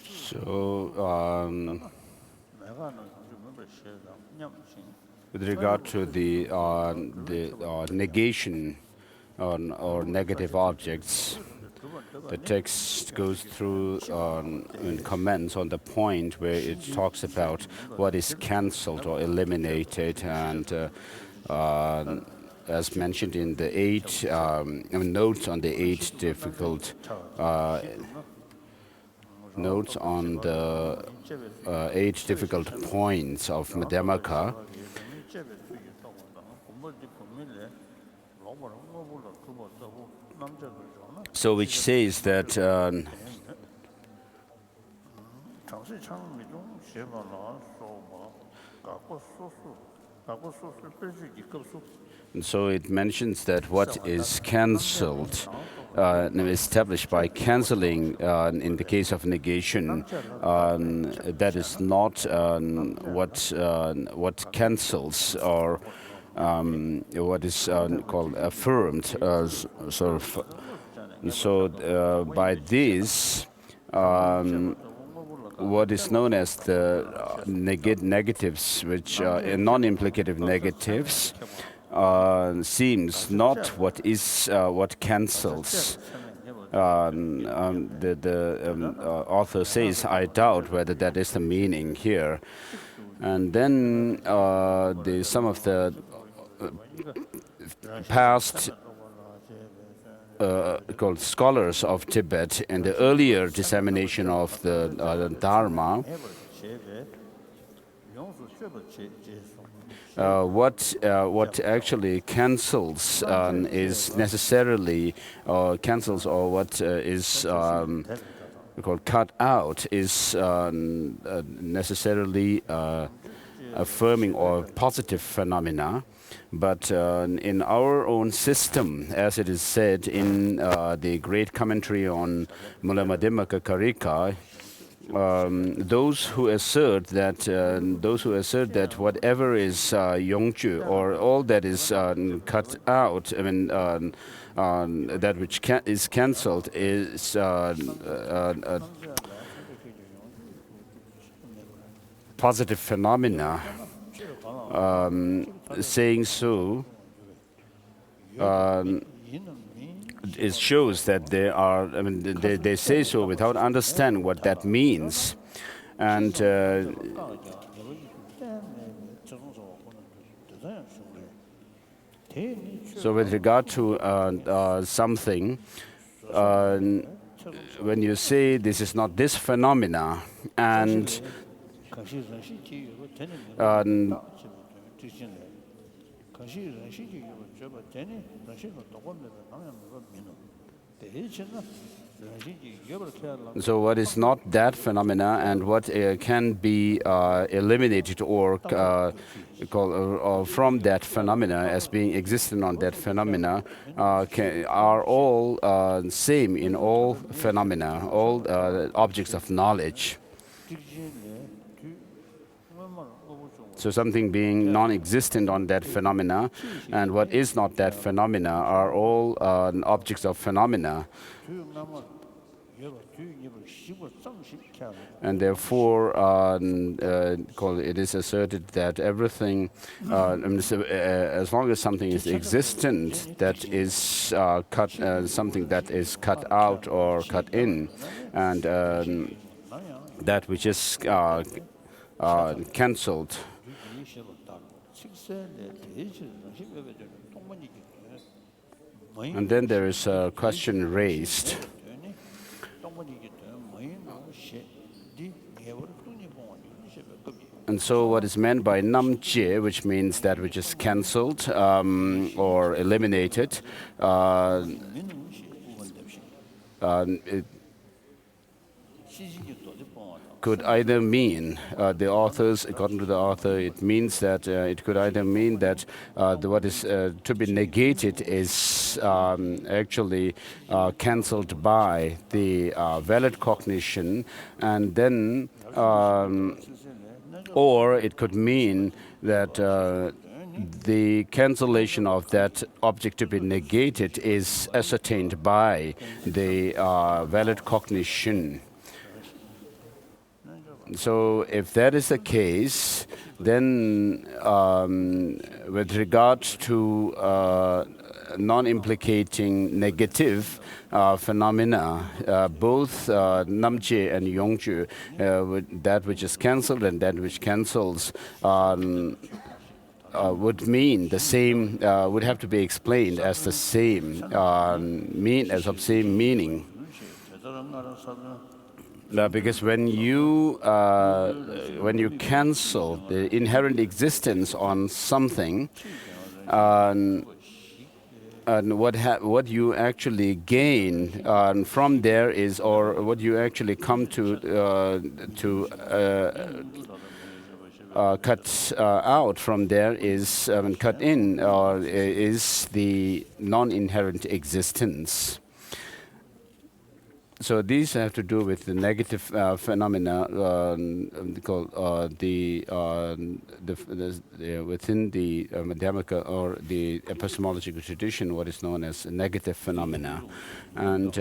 So, with regard to the negation or negative objects, the text goes through and comments on the point where it talks about what is cancelled or eliminated, and as mentioned in the notes on the eight difficult notes on the eight difficult points of Madhyamaka. So which says that and so it mentions that what is cancelled, established by cancelling in the case of negation, that is not what cancels or what is called affirmed, sort of. So by this, what is known as the negatives, which are non-implicative negatives, seems not what cancels. The author says, I doubt whether that is the meaning here. And then some of the past called scholars of Tibet in the earlier dissemination of the Dharma, what actually cancels is necessarily cancels, or what is called cut out is necessarily affirming or positive phenomena. But in our own system, as it is said in the great commentary on Mula Madhyamaka Karika, those who assert that whatever is Yongchu, or all that is cut out, I mean that which is cancelled, is positive phenomena. Saying so, it shows that they are, I mean, they say so without understanding what that means. And so with regard to something, when you say this is not this phenomena, and so what is not that phenomena and what can be eliminated or from that phenomena as being existent on that phenomena are all same in all phenomena, all objects of knowledge. So something being non-existent on that phenomena and what is not that phenomena are all objects of phenomena. And therefore, it is asserted that everything, as long as something is existent, that is something that is cut out or cut in, and that which is cancelled. And then there is a question raised. And so what is meant by namche, which means that which is cancelled or eliminated, could either mean, the authors, according to the author, it means that it could either mean that what is to be negated is actually cancelled by the valid cognition, and then, or it could mean that the cancellation of that object to be negated is ascertained by the valid cognition. So if that is the case, then with regard to non-implicating negative phenomena, both Namche and Yongju, that which is cancelled and that which cancels, would mean the same, would have to be explained as the same, as of same meaning. Because when you cancel the inherent existence on something, and what you actually gain from there is, or what you actually come to cut out from there is, cut in, is the non-inherent existence. So these have to do with the negative phenomena called within the Madhyamaka or the epistemological tradition, what is known as negative phenomena, and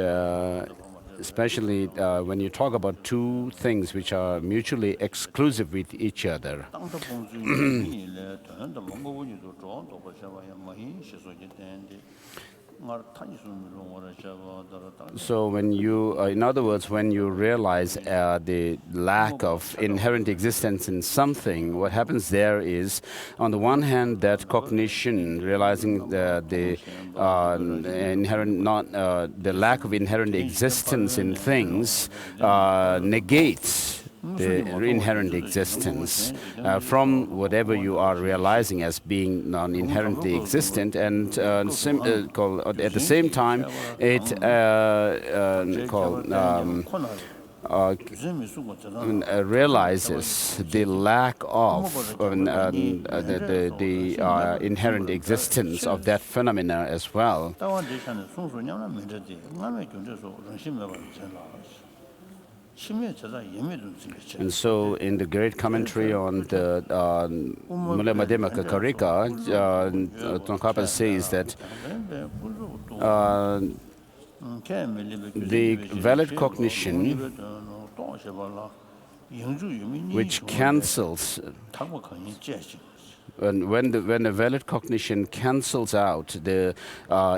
especially when you talk about two things which are mutually exclusive with each other. So when you, in other words, when you realize the lack of inherent existence in something, what happens there is, on the one hand, that cognition, realizing the inherent, the lack of inherent existence in things, negates the inherent existence from whatever you are realizing as being non-inherently existent, and at the same time it realizes the lack of the inherent existence of that phenomena as well. And so, in the great commentary on the Madhyamaka Karika, Tsongkhapa says that the valid cognition, which cancels, when the valid cognition cancels out the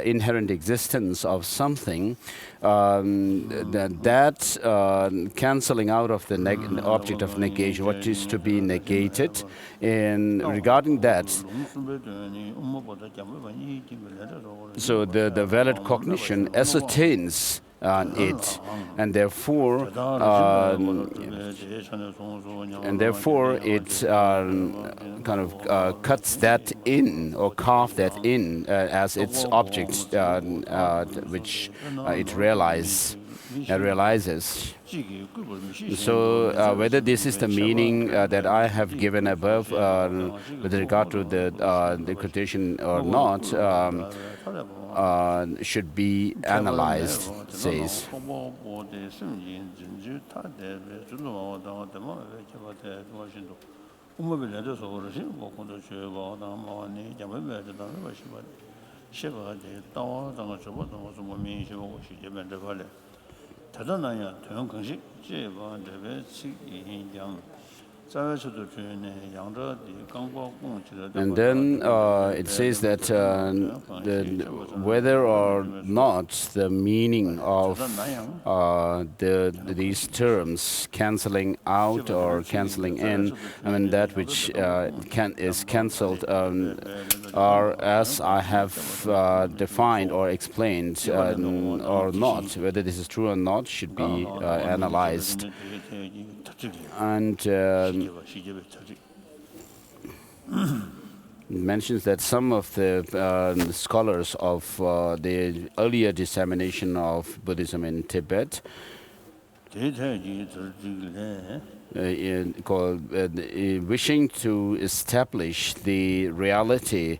inherent existence of something, that cancelling out of the object of negation, what is to be negated, and regarding that, so the valid cognition ascertains it, and therefore it kind of cuts that in, or carve that in as its object, which it realizes. So whether this is the meaning that I have given above with regard to the quotation or not, should be analyzed, says. And then it says that whether or not the meaning of these terms, cancelling out or cancelling in, I mean that which is cancelled, are as I have defined or explained, or not, whether this is true or not, should be analyzed. And mentions that some of the scholars of the earlier dissemination of Buddhism in Tibet wishing to establish the reality,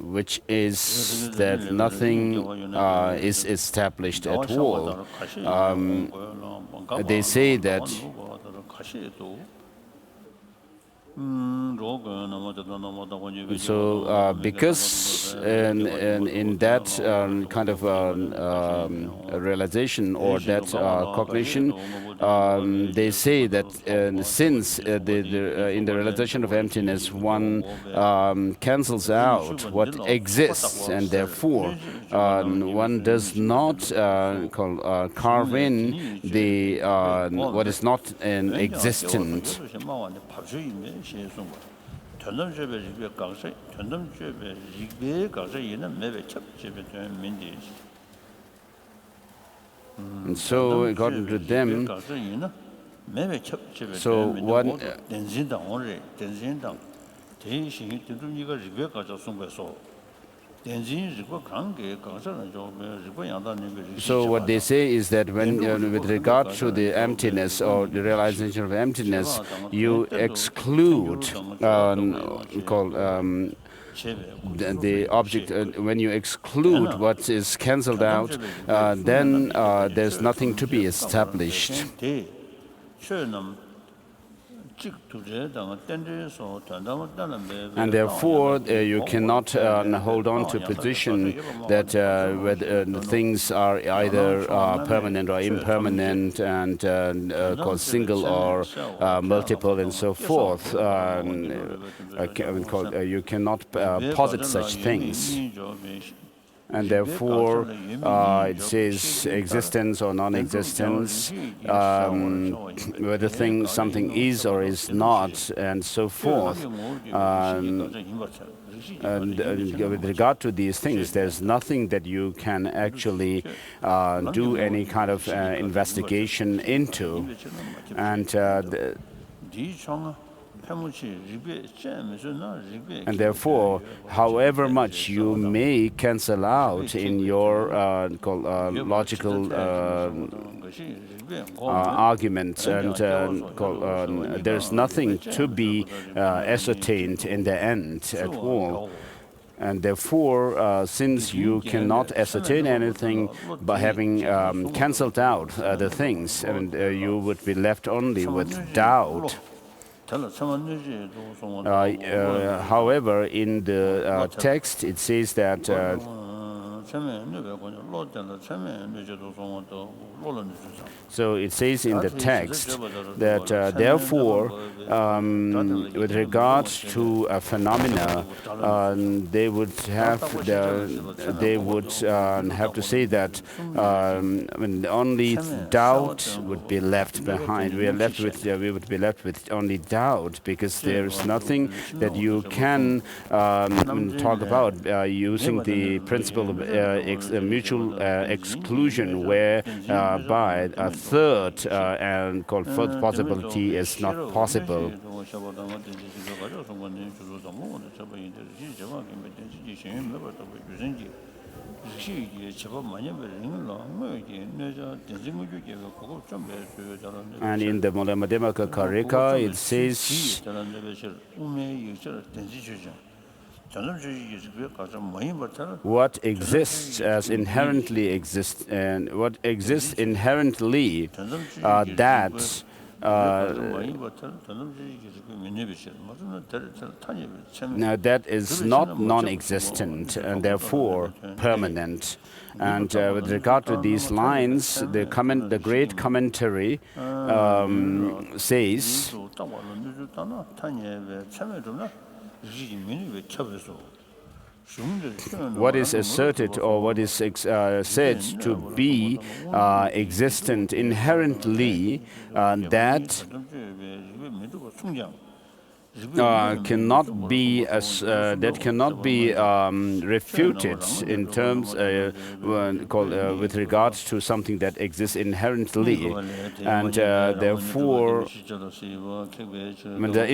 which is that nothing is established at all. They say that so because in that kind of realization or that cognition, they say that since in the realization of emptiness one cancels out what exists, and therefore one does not carve in the what is not existent. And so, according to them, so one. So what they say is that when, with regard to the emptiness or the realization of emptiness, you exclude the object. When you exclude what is cancelled out, then there's nothing to be established. And therefore, you cannot hold on to a position that whether things are either permanent or impermanent, and called single or multiple, and so forth. You cannot posit such things. And therefore, it says existence or non-existence, whether something is or is not, and so forth. And with regard to these things, there's nothing that you can actually do any kind of investigation into. And and therefore, however much you may cancel out in your logical arguments, and there's nothing to be ascertained in the end at all. And therefore, since you cannot ascertain anything by having cancelled out the things, and you would be left only with doubt. However, in the text, it says that so it says in the text that therefore, with regard to a phenomena, they would have to say that only doubt would be left behind. We would be left with only doubt, because there is nothing that you can talk about using the principle of mutual exclusion, whereby a third and called fourth possibility is not possible. And in the Madhyamaka Karika, it says what exists as inherently exists, and what exists inherently, that now that is not non-existent and therefore permanent. And with regard to these lines, the great commentary says what is asserted or what is said to be existent inherently, that cannot be refuted in terms with regards to something that exists inherently, and therefore the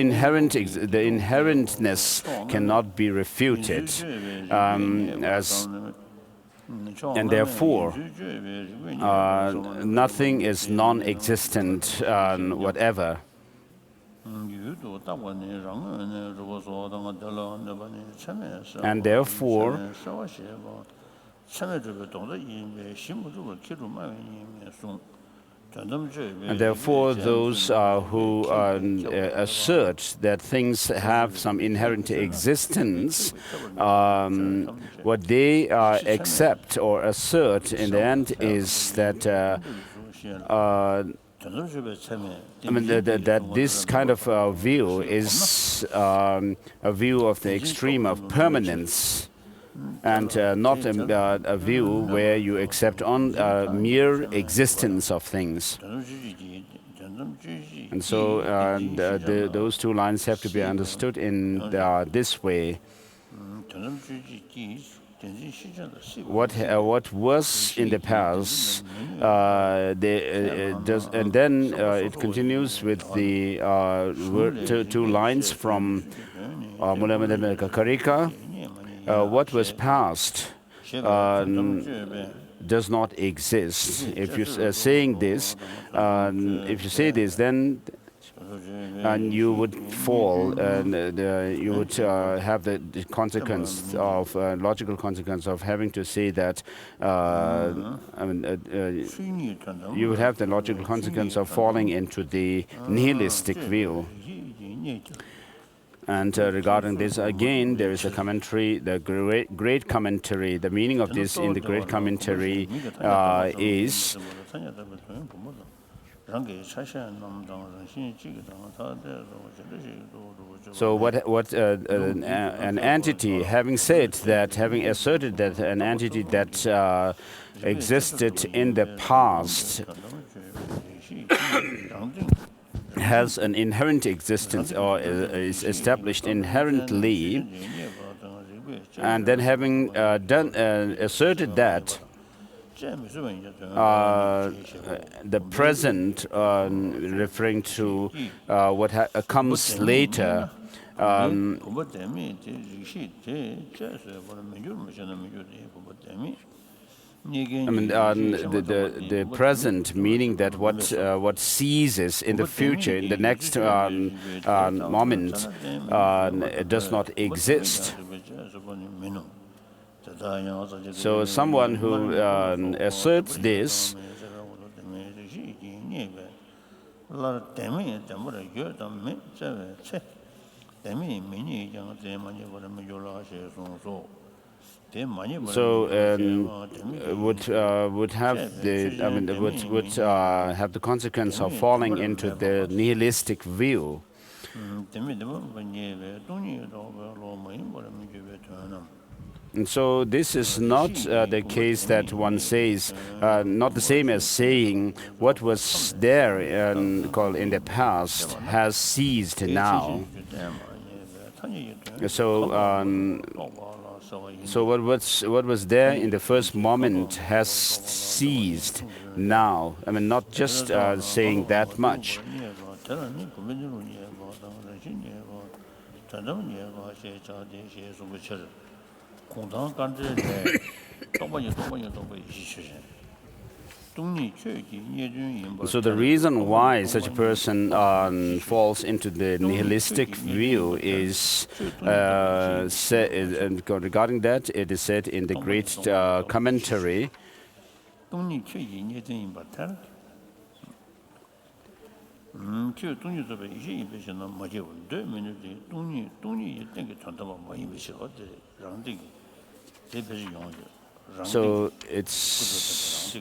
inherentness cannot be refuted, as And therefore, nothing is non-existent, whatever. And therefore, those who assert that things have some inherent existence, what they accept or assert in the end is that that this kind of view is a view of the extreme of permanence, and not a view where you accept on mere existence of things. And so those two lines have to be understood in this way. What was in the past, and then it continues with the two lines from Mulammadema Karika. What was past does not exist. If you're saying this, if you say this, then you would fall, and you would have the consequence of logical consequence of having to say that. You would have the logical consequence of falling into the nihilistic view. And regarding this, again, there is a commentary, the great commentary. The meaning of this in the great commentary is. So what an entity, having asserted that an entity that existed in the past has an inherent existence or is established inherently, and then having asserted that the present, referring to what comes later, the present, meaning that what ceases in the future, in the next moment, does not exist. So someone who asserts this would have the consequence of falling into the nihilistic view. And so this is not the case that one says, not the same as saying what was there called in the past has ceased now. So what was there in the first moment has ceased now. I mean, not just saying that much. So the reason why such a person falls into the nihilistic view is regarding that, it is said in the great commentary. So it's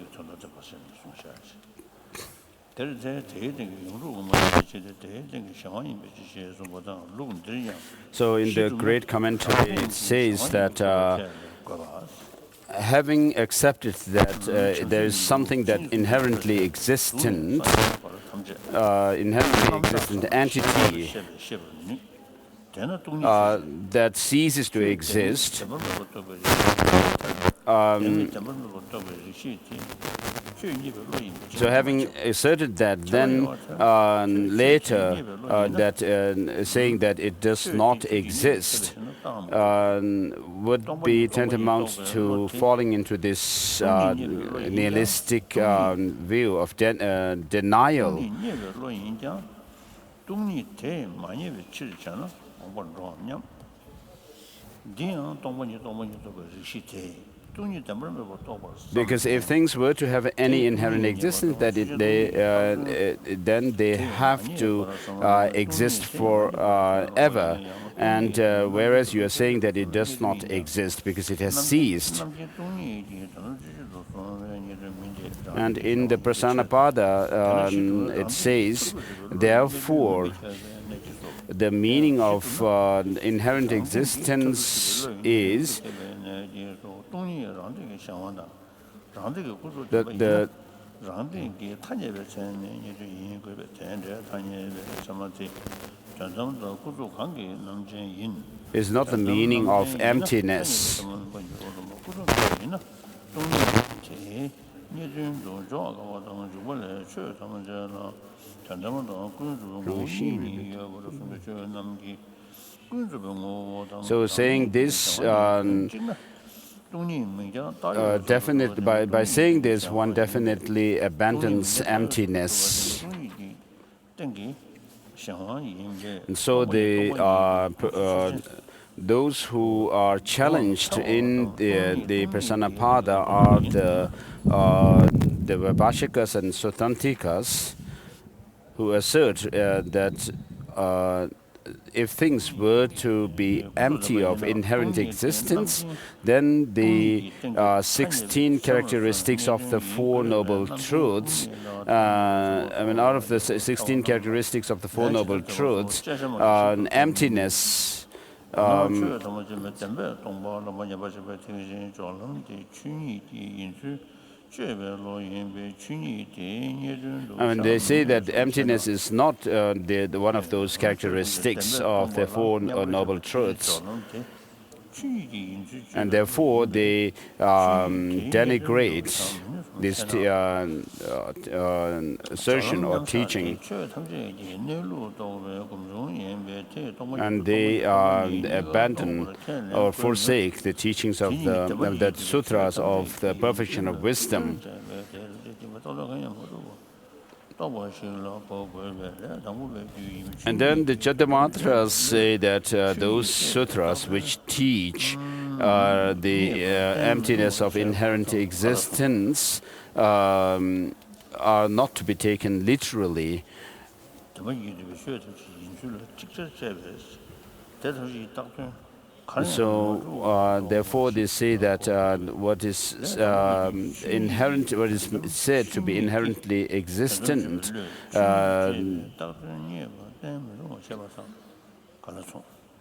so in the great commentary it says that having accepted that there is something that inherently existent entity that ceases to exist. So having asserted that, then later saying that it does not exist, would be tantamount to falling into this nihilistic view of denial. Because if things were to have any inherent existence, that then they have to exist forever. And whereas you are saying that it does not exist because it has ceased. And in the Prasanapada, it says, therefore, the meaning of inherent existence is is not the meaning of emptiness. So saying this by saying this, one definitely abandons emptiness. And so those who are challenged in the Prasanapada are the Vaibhashikas and Sutantikas, who assert that if things were to be empty of inherent existence, then the 16 characteristics of the Four Noble Truths, out of the 16 characteristics of the Four Noble Truths, emptiness they say that emptiness is not one of those characteristics of the Four Noble Truths. And therefore, they denigrate this assertion or teaching. And they abandon or forsake the teachings of the sutras of the perfection of wisdom. And then the Chatumatras say that those sutras which teach the emptiness of inherent existence are not to be taken literally. So, therefore, they say that what is inherent, what is said to be inherently existent,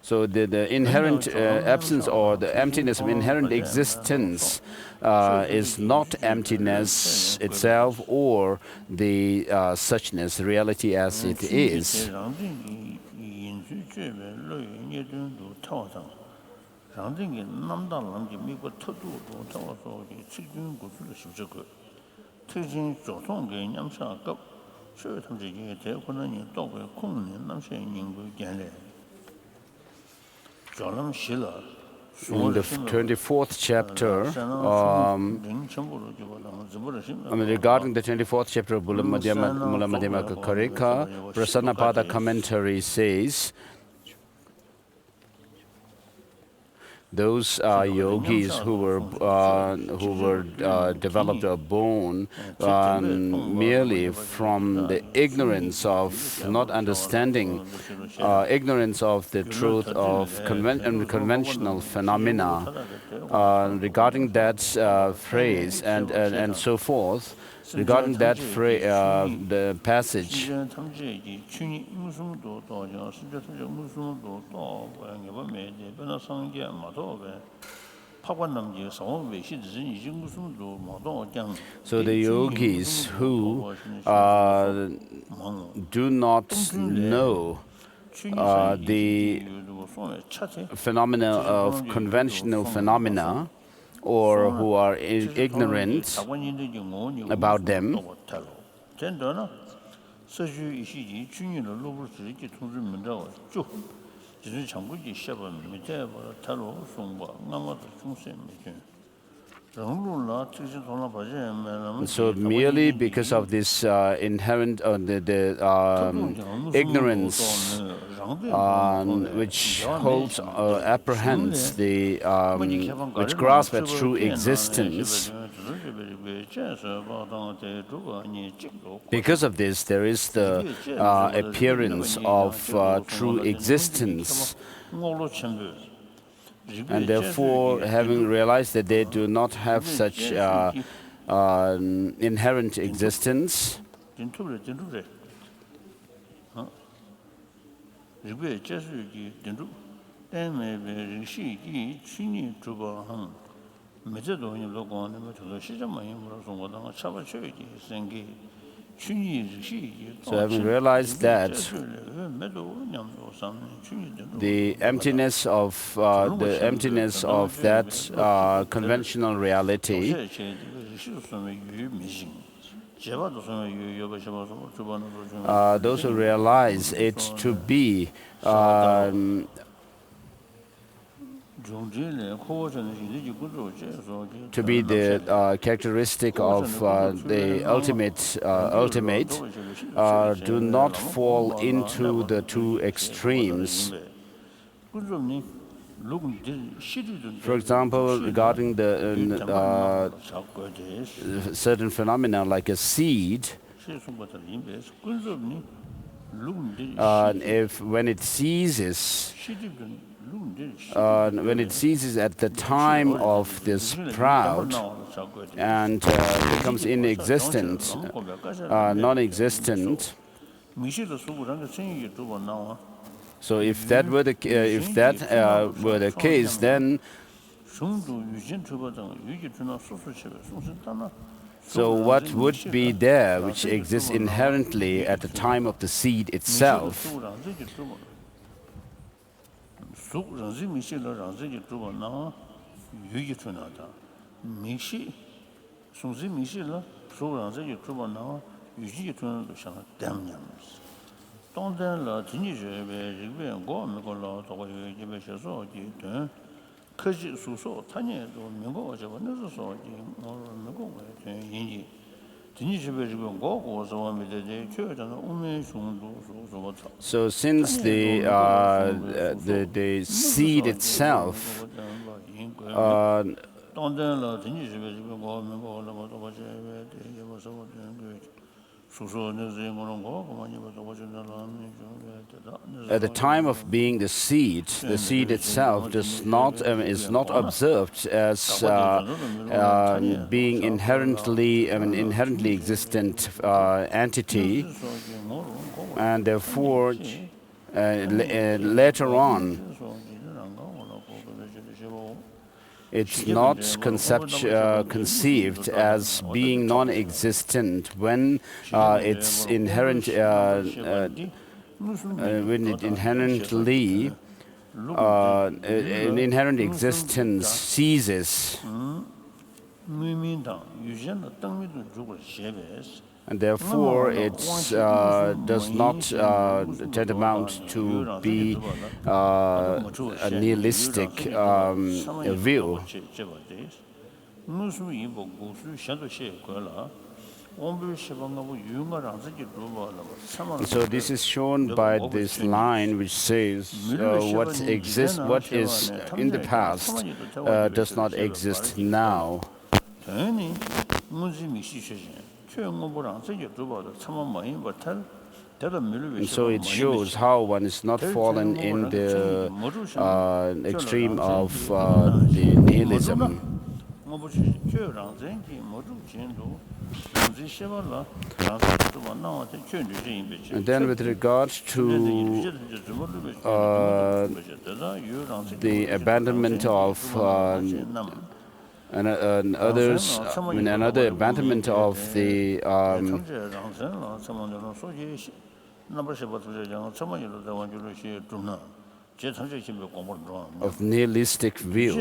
so the inherent absence or the emptiness of inherent existence is not emptiness itself or the suchness, reality as it is. In the 24th chapter, regarding the 24th chapter of Mula Madhyamaka Karika, Prasanapada commentary says, those yogis who developed a bone merely from the ignorance of not understanding, ignorance of the truth of conventional phenomena, regarding that phrase and so forth. Regarding that phrase, the passage, so the yogis who do not know the phenomena of conventional phenomena, or who are ignorant about them, So merely because of this inherent ignorance which holds apprehends the which grasps at true existence, because of this there is the appearance of true existence. And therefore, having realized that they do not have such inherent existence, so having realized that the emptiness of that conventional reality, those who realize it to be the characteristic of the ultimate, do not fall into the two extremes. For example, regarding the certain phenomena like a seed, when it ceases at the time of the sprout and becomes inexistent, non-existent. So if that were the case, then so what would be there which exists inherently at the time of the seed itself? So since the seed itself at the time of being the seed itself is not observed as being inherently existent entity, and therefore later on it's not conceived as being non-existent when its inherent an inherent existence ceases. And therefore, it does not tantamount to be a nihilistic view. So this is shown by this line which says what is in the past does not exist now. And so it shows how one is not fallen in the extreme of the nihilism. And then with regard to the abandonment of another abandonment of the nihilistic view.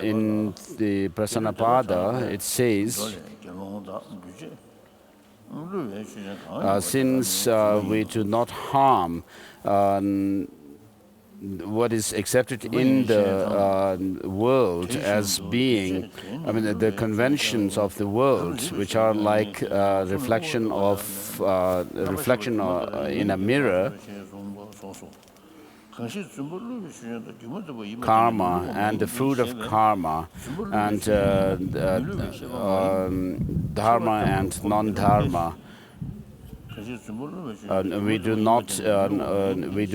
In the Prasanapada, it says Since we do not harm what is accepted in the world as being, I mean, the conventions of the world, which are like reflection in a mirror, karma and the fruit of karma, and dharma and non-dharma. We do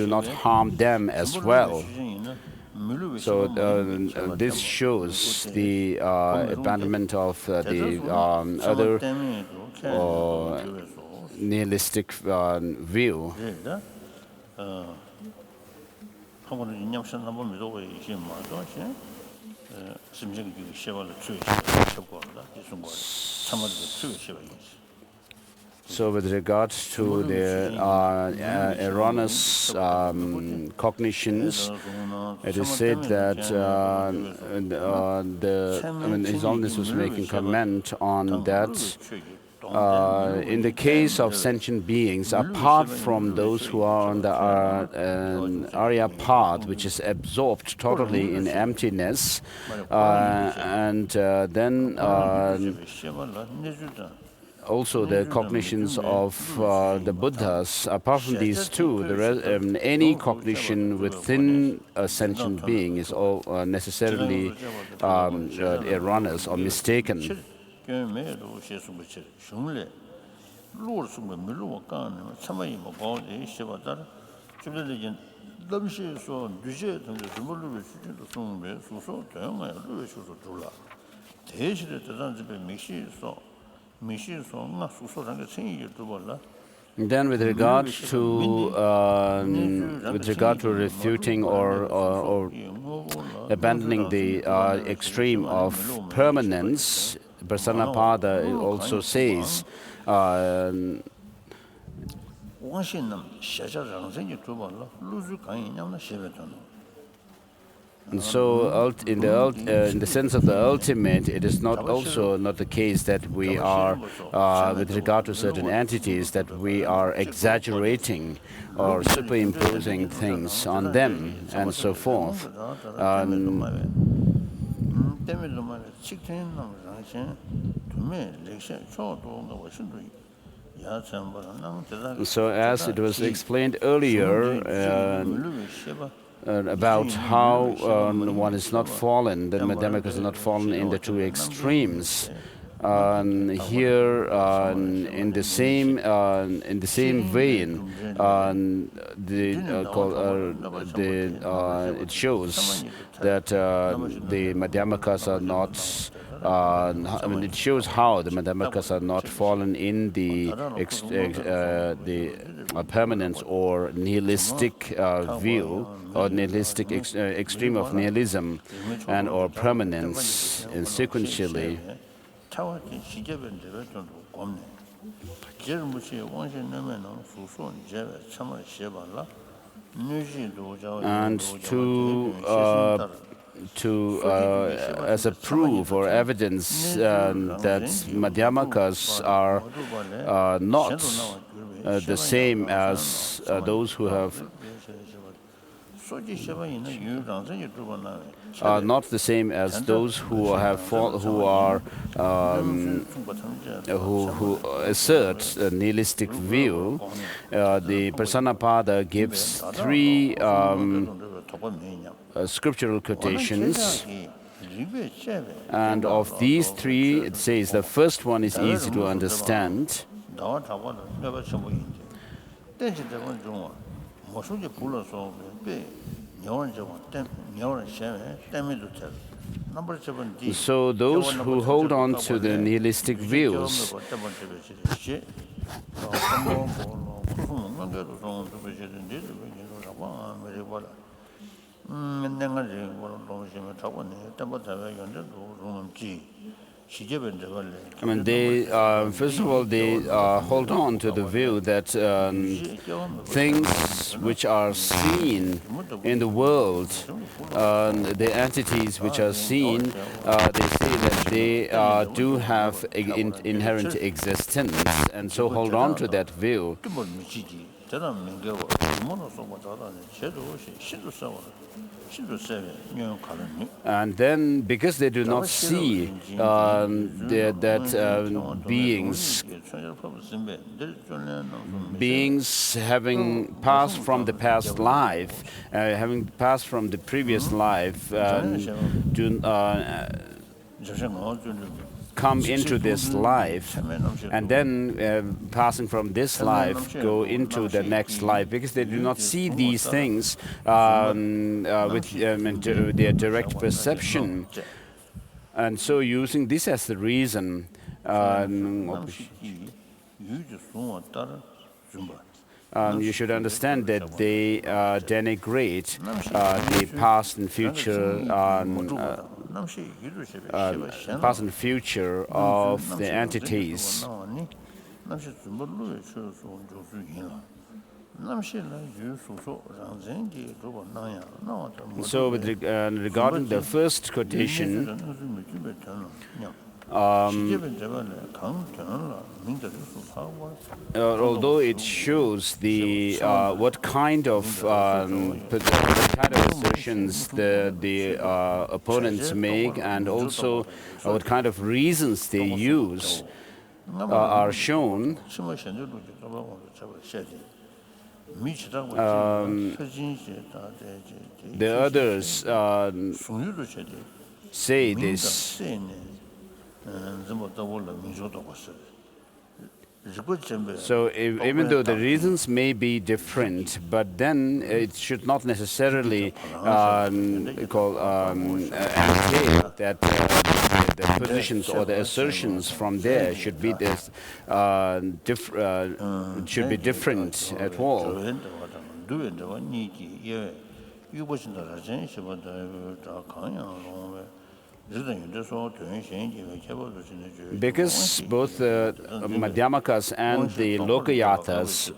not harm them as well. So this shows the abandonment of the other nihilistic view. So with regard to the erroneous cognitions, it is said that His Holiness was making comment on that. In the case of sentient beings, apart from those who are on the Arya path, which is absorbed totally in emptiness, and then also the cognitions of the Buddhas. Apart from these two, any cognition within a sentient being is all necessarily erroneous or mistaken. Then, with regard to refuting or abandoning the extreme of permanence, Prasanapada also says. And so, in the sense of the ultimate, it is not the case that we are, with regard to certain entities, that we are exaggerating or superimposing things on them and so forth. So, as it was explained earlier, about how one is not fallen, the Madhyamaka is not fallen in the two extremes. Here, in the same vein, it shows that the Madhyamakas are not. It shows how the Madhyamakas are not fallen in the permanence or nihilistic view, or nihilistic extreme of nihilism and or permanence, and sequentially. And as a proof or evidence that Madhyamakas are not the same as those who have not the same as those who assert a nihilistic view. The Prasanapada gives three scriptural quotations, and of these three, it says the first one is easy to understand. So those who hold on to the nihilistic views I mean, they first of all they hold on to the view that things which are seen in the world, the entities which are seen, they say that they do have inherent existence, and so hold on to that view. And then, because they do not see that beings having passed from the past life, having passed from the previous life, do come into this life, and then passing from this life go into the next life, because they do not see these things with their direct perception. And so using this as the reason, you should understand that they denigrate the past and future of the entities. So regarding the first quotation, although it shows the what kind of assertions the opponents make, and also what kind of reasons they use are shown, the others say this. So even though the reasons may be different, but then it should not necessarily entail that the positions or the assertions from there should be this should be different at all. Because both the Madhyamakas and the Lokayatas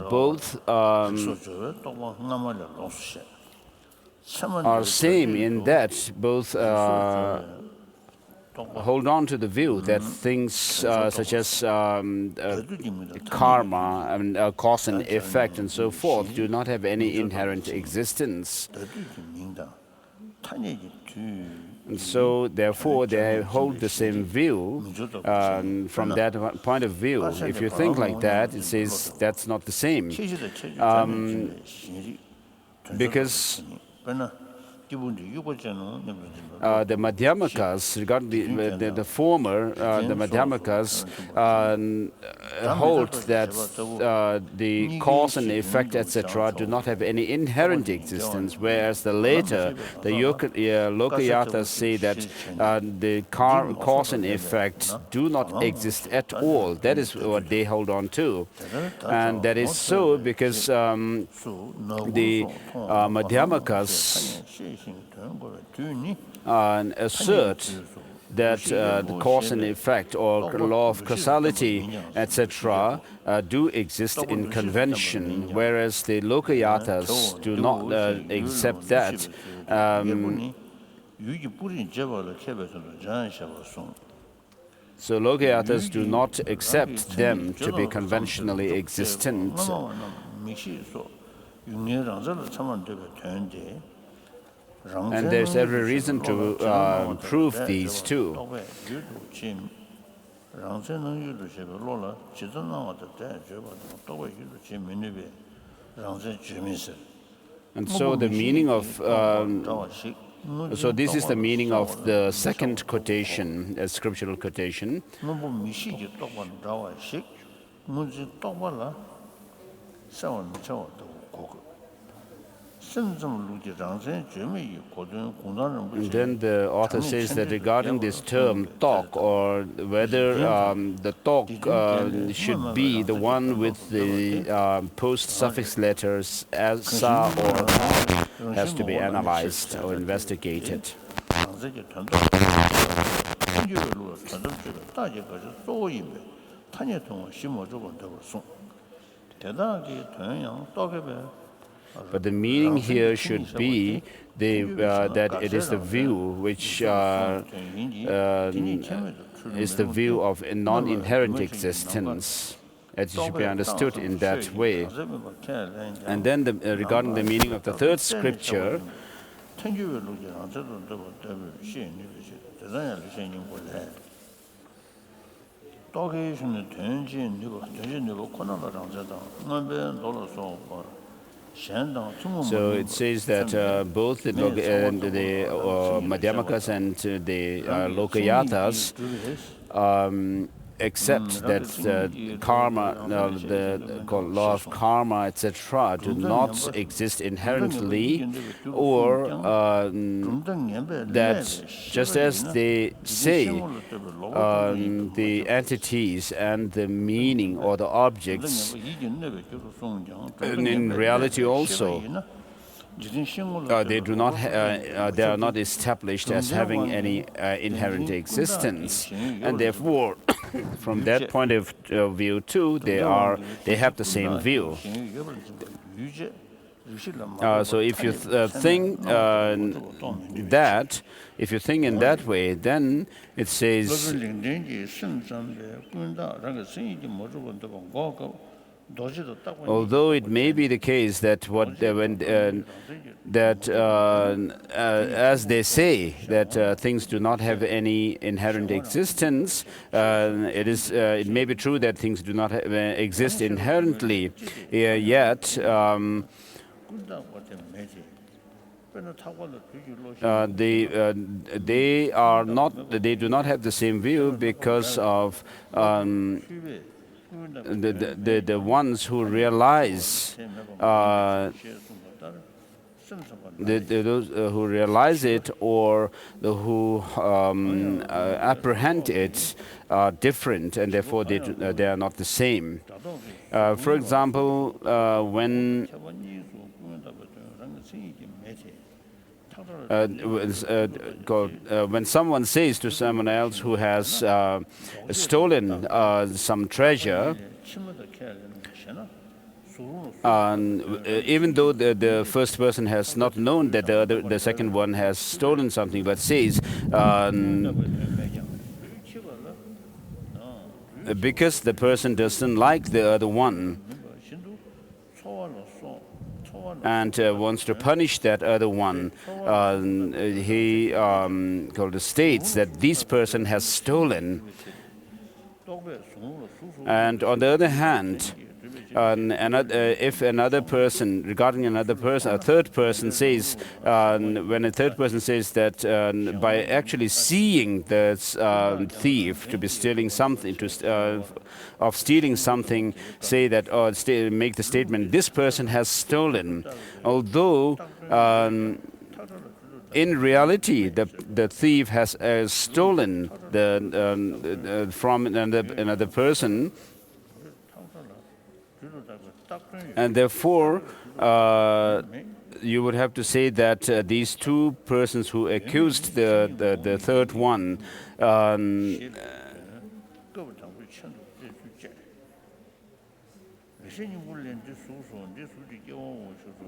both are same in that both hold on to the view that things such as karma and cause and effect and so forth do not have any inherent existence. And so, therefore, they hold the same view. From that point of view, if you think like that, it says that's not the same. Because the Madhyamakas, regarding the former, the Madhyamakas hold that the cause and effect, etc., do not have any inherent existence, whereas the later, the Lokayatas say that the cause and effect do not exist at all. That is what they hold on to. And that is so because the Madhyamakas assert that the cause and effect or law of causality, etc., do exist in convention, whereas the Lokayatas do not accept that. So Lokayatas do not accept them to be conventionally existent. And there's every reason to prove these two. And so the meaning of so this is the meaning of the second quotation, a scriptural quotation. And then the author says that regarding this term talk, or whether the talk should be the one with the post-suffix letters as sa or has to be analyzed or investigated. But the meaning here should be that it is the view which is the view of a non-inherent existence. It should be understood in that way. And then regarding the meaning of the third scripture, so it says that both the Madhyamakas and the Lokayatas accept that karma, the law of karma, etc., do not exist inherently, or that just as they say the entities and the meaning or the objects, and in reality also, they are not established as having any inherent existence, and therefore, from that point of view too, they have the same view. So if you think that, if you think in that way, then it says, although it may be the case that as they say that things do not have any inherent existence, it may be true that things do not exist inherently, yet they do not have the same view because of the ones who realize those who realize it, or who apprehend it, are different, and therefore they are not the same. For example, when someone says to someone else who has stolen some treasure, even though the first person has not known that the second one has stolen something, but says, because the person doesn't like the other one and wants to punish that other one, he states that this person has stolen. And on the other hand, if another person, regarding another person, a third person says, when a third person says that by actually seeing the thief to be stealing something, of stealing something, say that, or make the statement, this person has stolen, although in reality the thief has stolen from another person. And therefore, you would have to say that these two persons who accused the third one,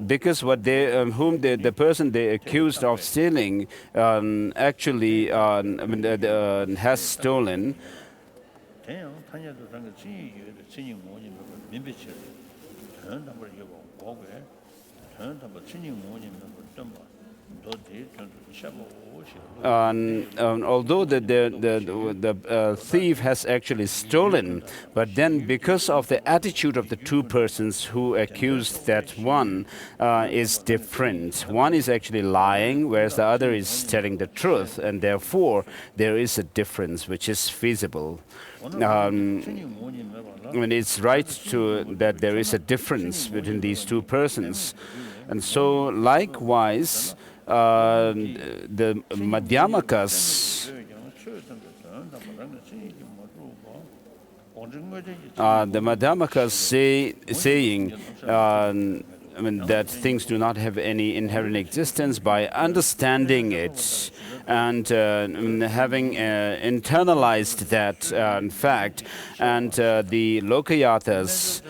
because the person they accused of stealing actually has stolen. Although the thief has actually stolen, but then because of the attitude of the two persons who accused that one is different. One is actually lying, whereas the other is telling the truth, and therefore there is a difference which is feasible. When it's right that there is a difference between these two persons. And so likewise, the Madhyamakas, saying that things do not have any inherent existence by understanding it and having internalized that fact. And the Lokayatas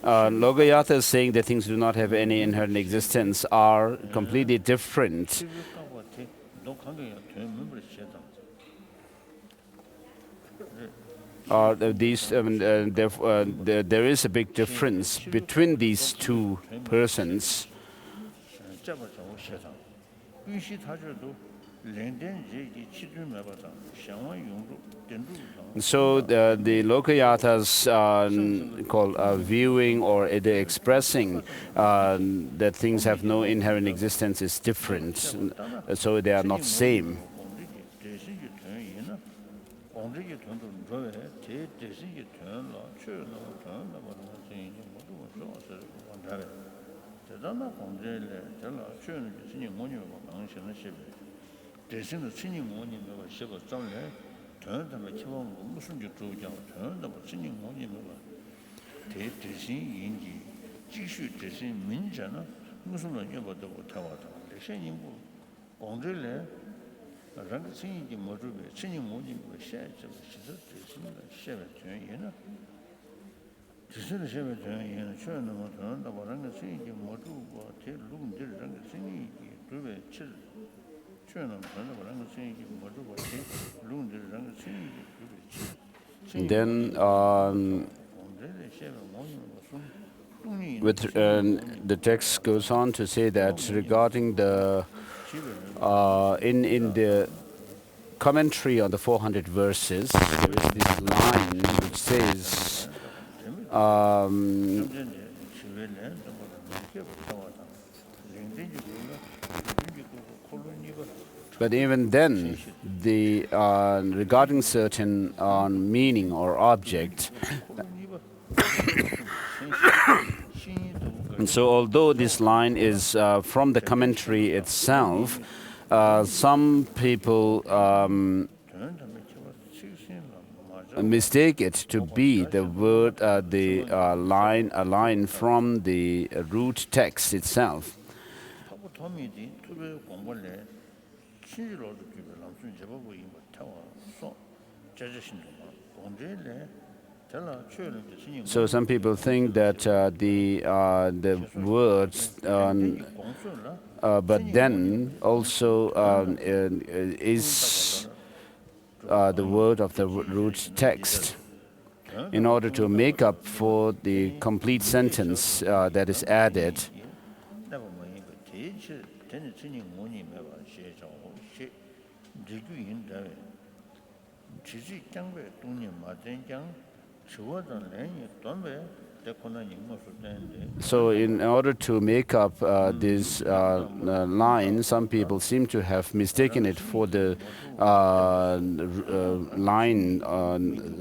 Lokayatas saying that things do not have any inherent existence are completely different. There is a big difference between these two persons. So the Lokayatas called viewing or expressing that things have no inherent existence is different. So they are not same. Then the text goes on to say that regarding the in the commentary on the 400 verses, there is this line which says but even then, the regarding certain meaning or object. And so although this line is from the commentary itself, some people mistake it to be the word, a line from the root text itself. So some people think that the words, but then also is the word of the root text, in order to make up for the complete sentence that is added. So in order to make up this line, some people seem to have mistaken it for the line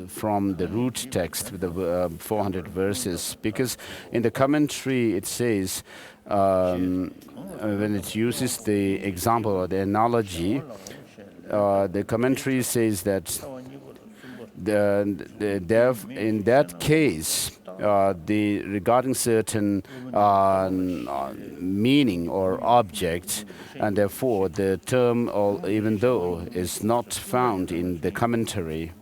from the root text with the 400 verses, because in the commentary it says, when it uses the example or the analogy, the commentary says that in that case, the regarding certain meaning or object, and therefore the term, even though is not found in the commentary.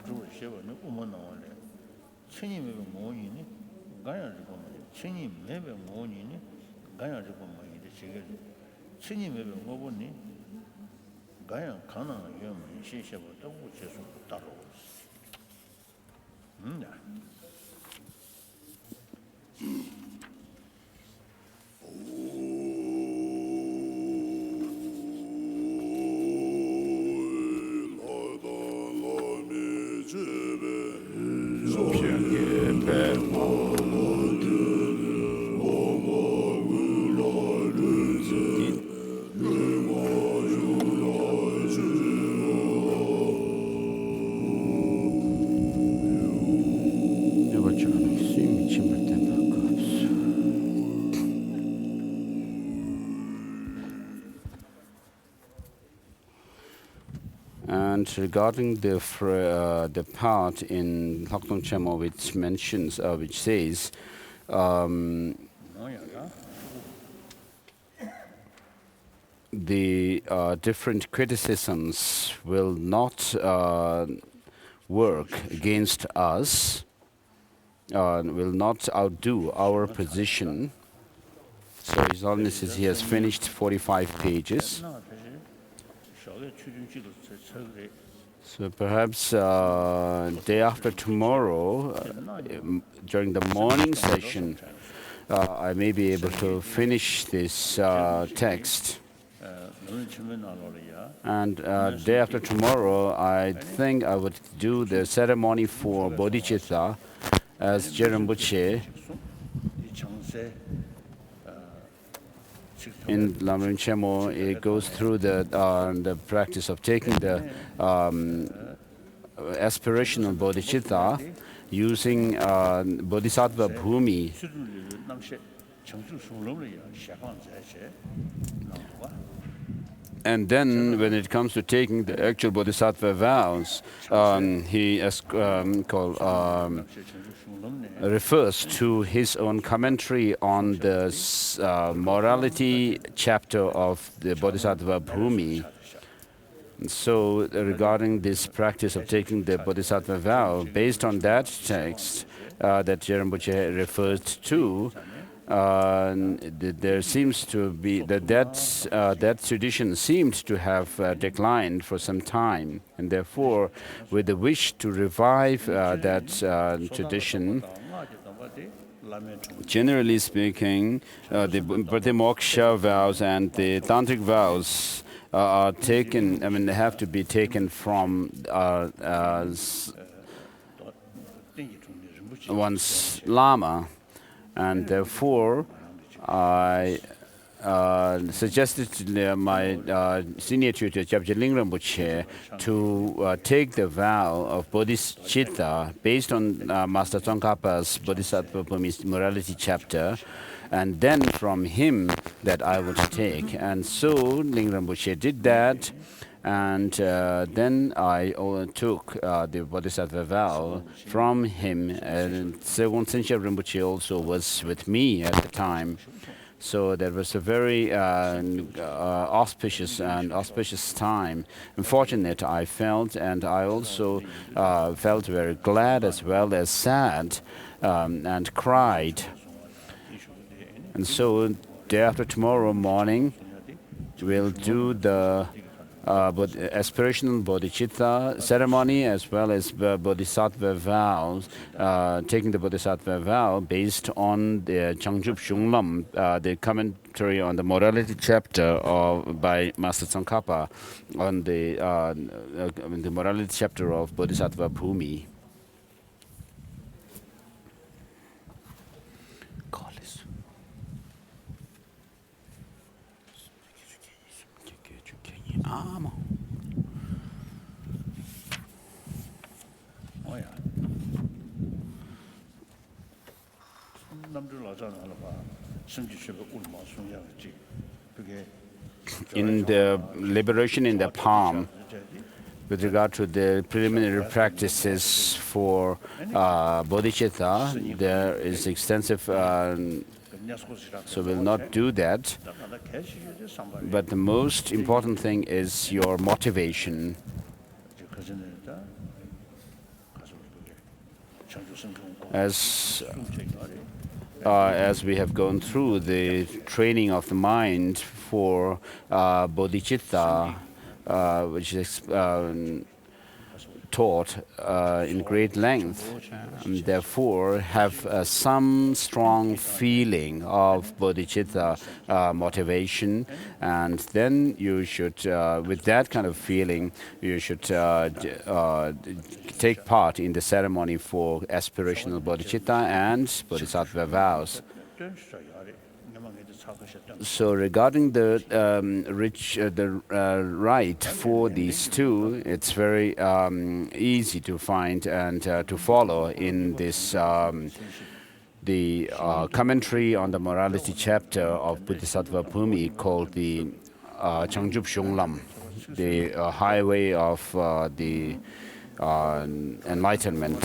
And regarding the part in Lakdong Chemo which mentions, which says, the different criticisms will not work against us, will not outdo our position. So His Holiness he has finished 45 pages. So perhaps day after tomorrow, during the morning session, I may be able to finish this text. And day after tomorrow, I think I would do the ceremony for bodhicitta, as Rinpoche in Lamrim Chemo, it goes through the practice of taking the aspirational bodhicitta using bodhisattva bhumi. And then, when it comes to taking the actual bodhisattva vows, he refers to his own commentary on the morality chapter of the Bodhisattva Bhumi. So, regarding this practice of taking the bodhisattva vow, based on that text that Rinpoche referred to, there seems to be that tradition seemed to have declined for some time, and therefore, with the wish to revive that tradition, generally speaking, the Pratimoksha vows and the Tantric vows are taken. I mean, they have to be taken from one's Lama. And therefore, I suggested to my senior tutor, Jangchup Lamrim, to take the vow of bodhicitta based on Master Tsongkhapa's Bodhisattva Bhumi's morality chapter, and then from him that I would take. And so Lamrim did that. And then I took the Bodhisattva vow from him, and Segon Tsenche Rinpoche also was with me at the time. So that was a very auspicious time. And fortunate I felt, and I also felt very glad as well as sad, and cried. And so day after tomorrow morning, we'll do the aspirational bodhicitta ceremony as well as bodhisattva vows, taking the bodhisattva vow based on the Jangchup Lamrim, the commentary on the morality chapter by Master Tsongkhapa on the morality chapter of Bodhisattva Bhumi. In the liberation in the palm, with regard to the preliminary practices for bodhicitta, there is extensive, so we'll not do that. But the most important thing is your motivation. As we have gone through the training of the mind for bodhicitta, which is taught in great length, and therefore have some strong feeling of bodhicitta motivation, and then you should, with that kind of feeling, you should take part in the ceremony for aspirational bodhicitta and bodhisattva vows. So regarding the right for these two, it's very easy to find and to follow in this the commentary on the morality chapter of Bodhisattva Bhumi called the Jangchup Lamrim. the highway of the enlightenment.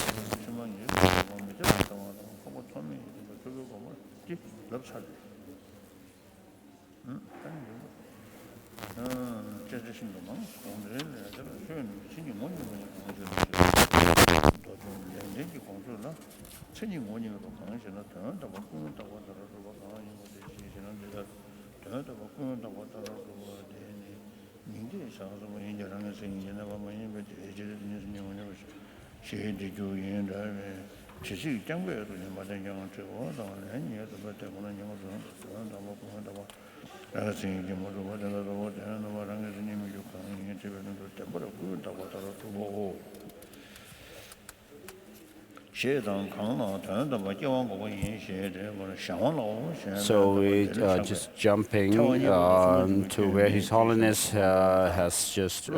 So we just jumping to where His Holiness has just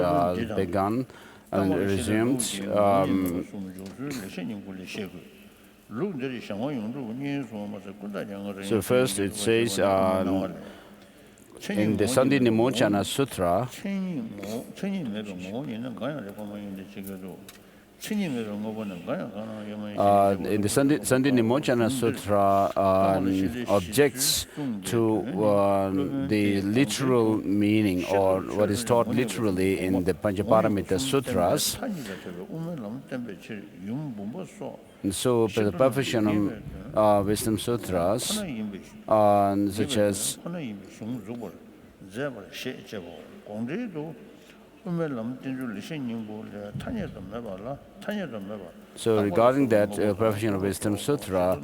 begun and resumed. So first it says in the Sandhi Nimochana Sutra, in the Sandhi Nimochana Sutra objects to the literal meaning or what is taught literally in the Panchaparamita Sutras. And so the Perfection Wisdom Sutras, such as so regarding that Perfection of Wisdom Sutra,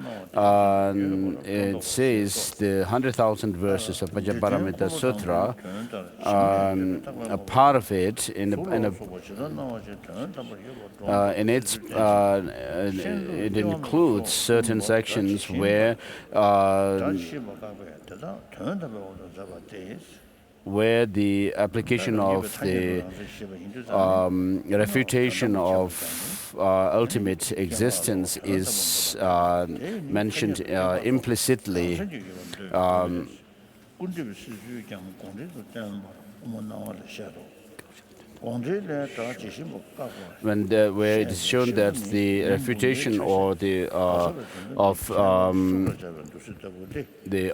it says the 100,000 verses of Panchaparamita Sutra, a part of it it includes certain sections where the application of the refutation of ultimate existence is mentioned implicitly. Where it is shown that the refutation or the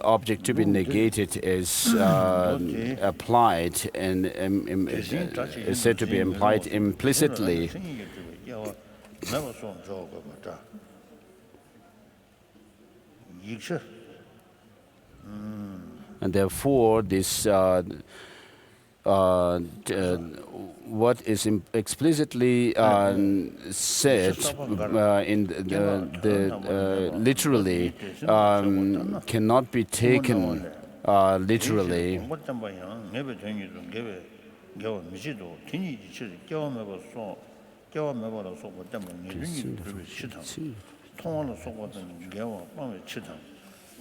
object to be negated is applied and is said to be implied implicitly. And therefore, this what is explicitly said in the literally cannot be taken literally.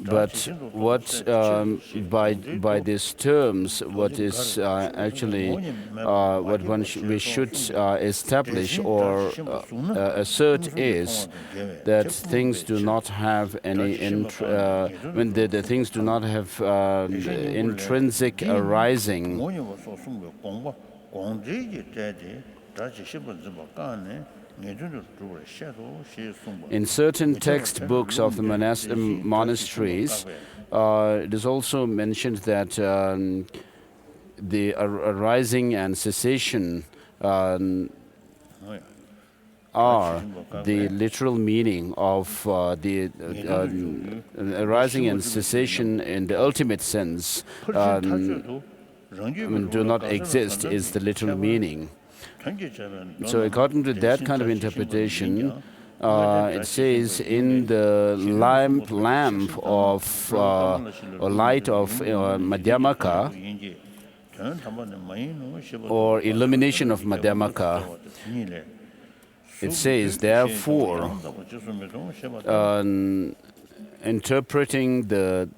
But what by these terms, what is actually what we should establish or assert is that things do not have any when the things do not have intrinsic arising. In certain textbooks of the monasteries, it is also mentioned that the arising and cessation are the literal meaning of the arising and cessation in the ultimate sense do not exist is the literal meaning. So according to that kind of interpretation, it says in the lamp of or light of Madhyamaka or illumination of Madhyamaka, it says therefore interpreting or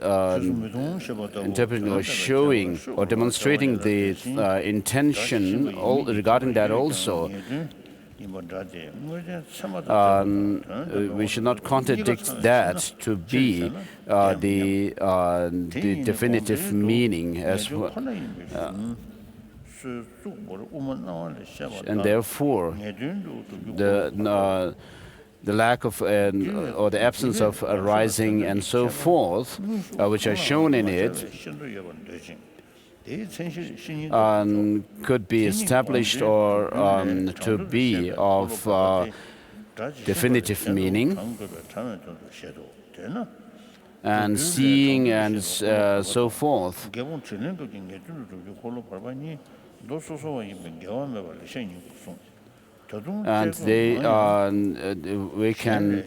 showing or demonstrating the intention regarding that also. We should not contradict that to be the definitive meaning as well. And therefore, the lack of or the absence of arising and so forth, which are shown in it, could be established or to be of definitive meaning. And seeing and so forth. And we can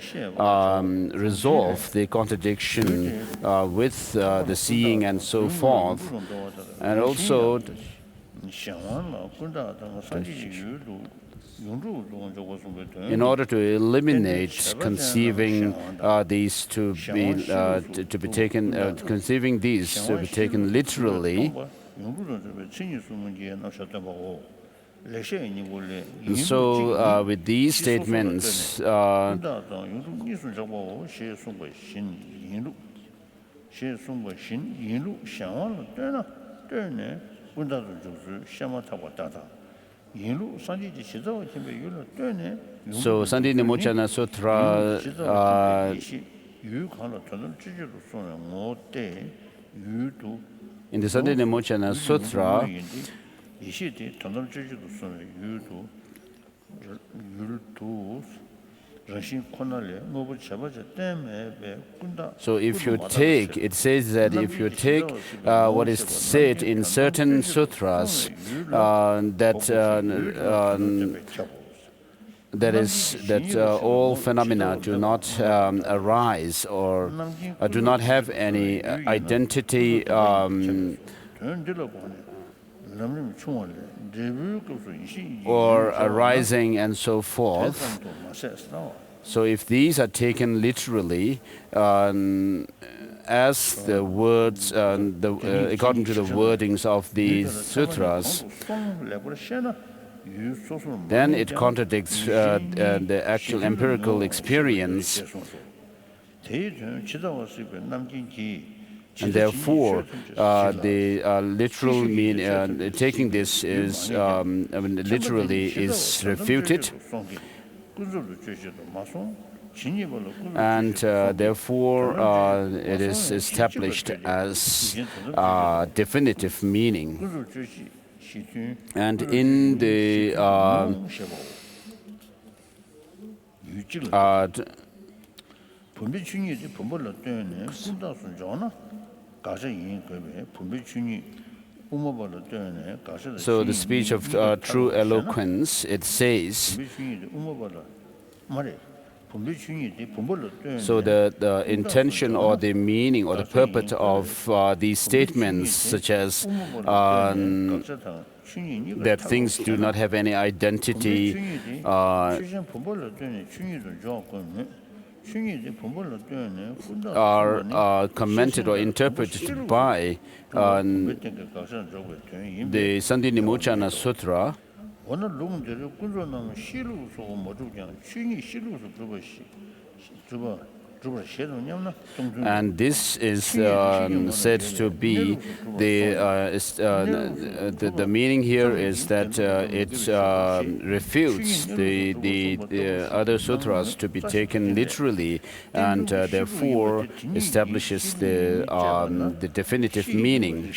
resolve the contradiction with the seeing and so forth. And also, in order to eliminate conceiving these to be taken, conceiving these to be taken literally. So, with these statements, so Sandi Nimochana Sutra in the Sandi Nimochana Sutra, so if you take, it says that if you take what is said in certain sutras, that all phenomena do not arise or do not have any identity or arising and so forth. So if these are taken literally, as the words, according to the wordings of these sutras, then it contradicts the actual empirical experience. And therefore, the literal meaning, taking this is, literally is refuted. And therefore, it is established as definitive meaning. And in the so the speech of true eloquence, it says, so the intention or the meaning or the purport of these statements, such as that things do not have any identity, are commented or interpreted by the Sandi Nimochana Sutra. And this is said to be the meaning here is that it refutes the other sutras to be taken literally, and therefore establishes the definitive meaning.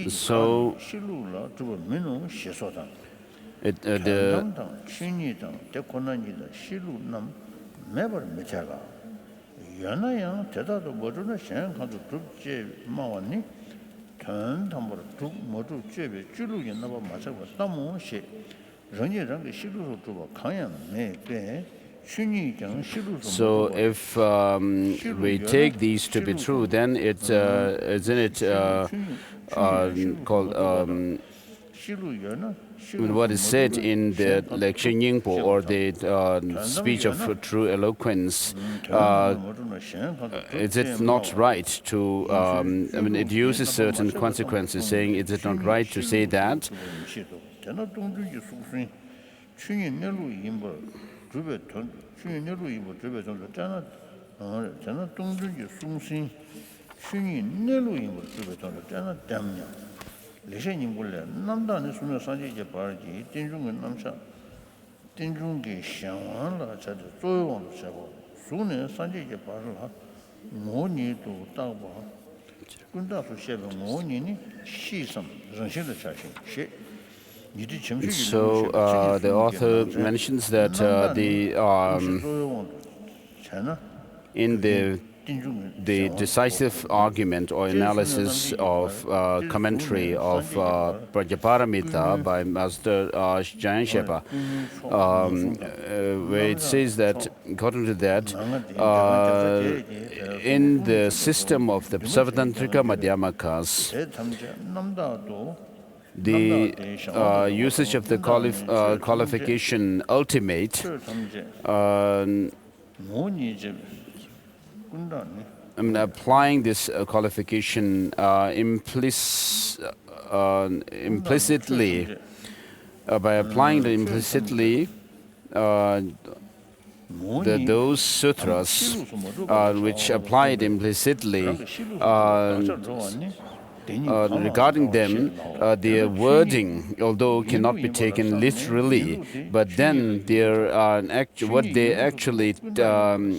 So so if we take these to be true, then it isn't it called what is said in the Jangchup or the speech of true eloquence, is it not right to, it uses certain consequences, saying, is it not right to say that? 레셔님불래 남다는 수면 산지제 바르지 딘중은 남샤 딘중게 샹완라 자도 조용도 자고 수는 산지제 바르라 모니도 따봐 군다수 셰베 모니니 시섬 정신의 자신 시 So the author mentions that in the decisive argument or analysis of commentary of Prajaparamita by Master Jangchup, where it says that, according to that, in the system of the Sarvatantrika Madhyamakas, the usage of the qualification ultimate applying this qualification implicitly, by applying it implicitly, those sutras which apply it implicitly, regarding them, their wording, although cannot be taken literally, but then their what they actually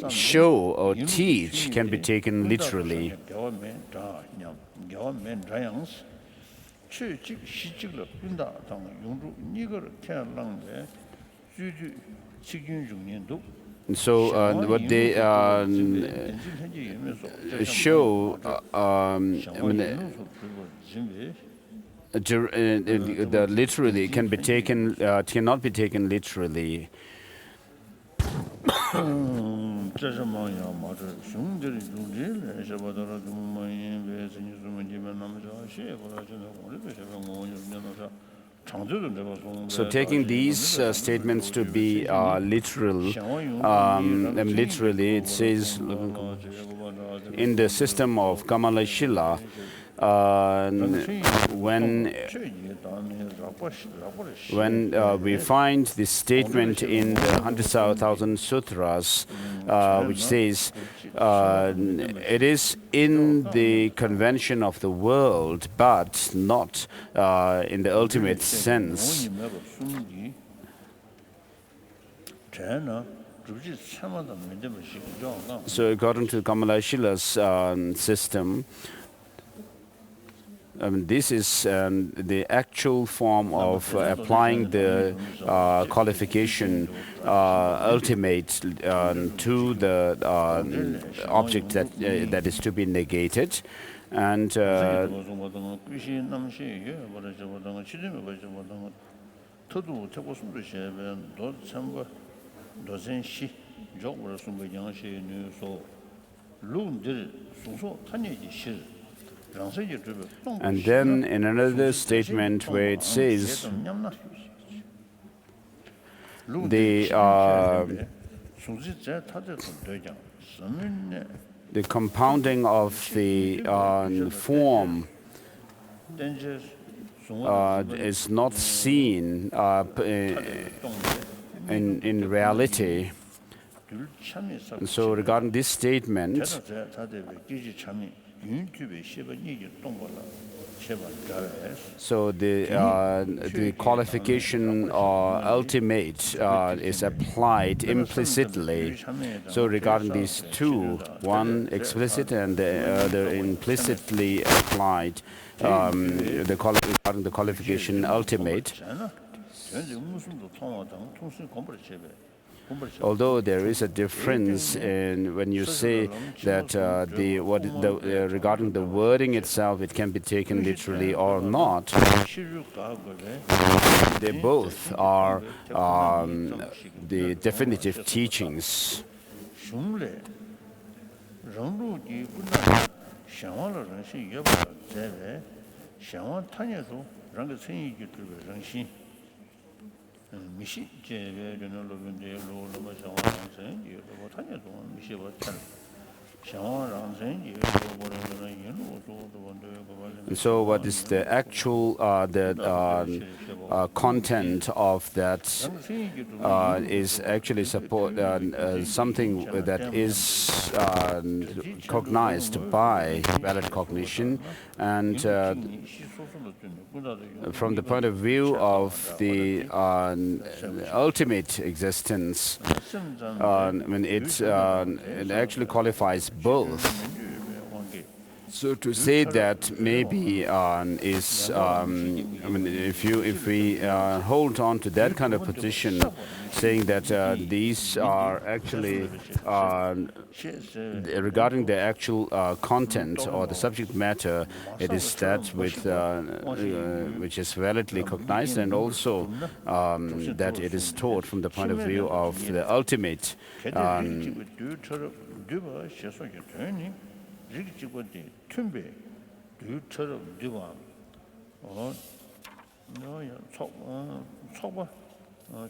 show or teach can be taken literally. So what they show, the literally can be taken, cannot be taken literally. So taking these statements to be literal, literally it says in the system of Kamalashila, when we find this statement in the 100,000 sutras, which says it is in the convention of the world, but not in the ultimate sense. So according to Kamalashila's system, this is the actual form of applying the qualification ultimate to the object that is to be negated. And then in another statement where it says the compounding of the form is not seen in reality. And so regarding this statement, so the qualification ultimate is applied implicitly. So regarding these two, one explicit and the other implicitly applied, regarding the qualification ultimate, although there is a difference in when you say that regarding the wording itself, it can be taken literally or not, they both are the definitive teachings. And so what is the actual content of that is actually something that is cognized by valid cognition, and from the point of view of the ultimate existence, it actually qualifies both. So to say that maybe if we hold on to that kind of position, saying that these are actually regarding the actual content or the subject matter, it is that which is validly cognized, and also that it is taught from the point of view of the ultimate. tumbe du choro diwa no ya chokba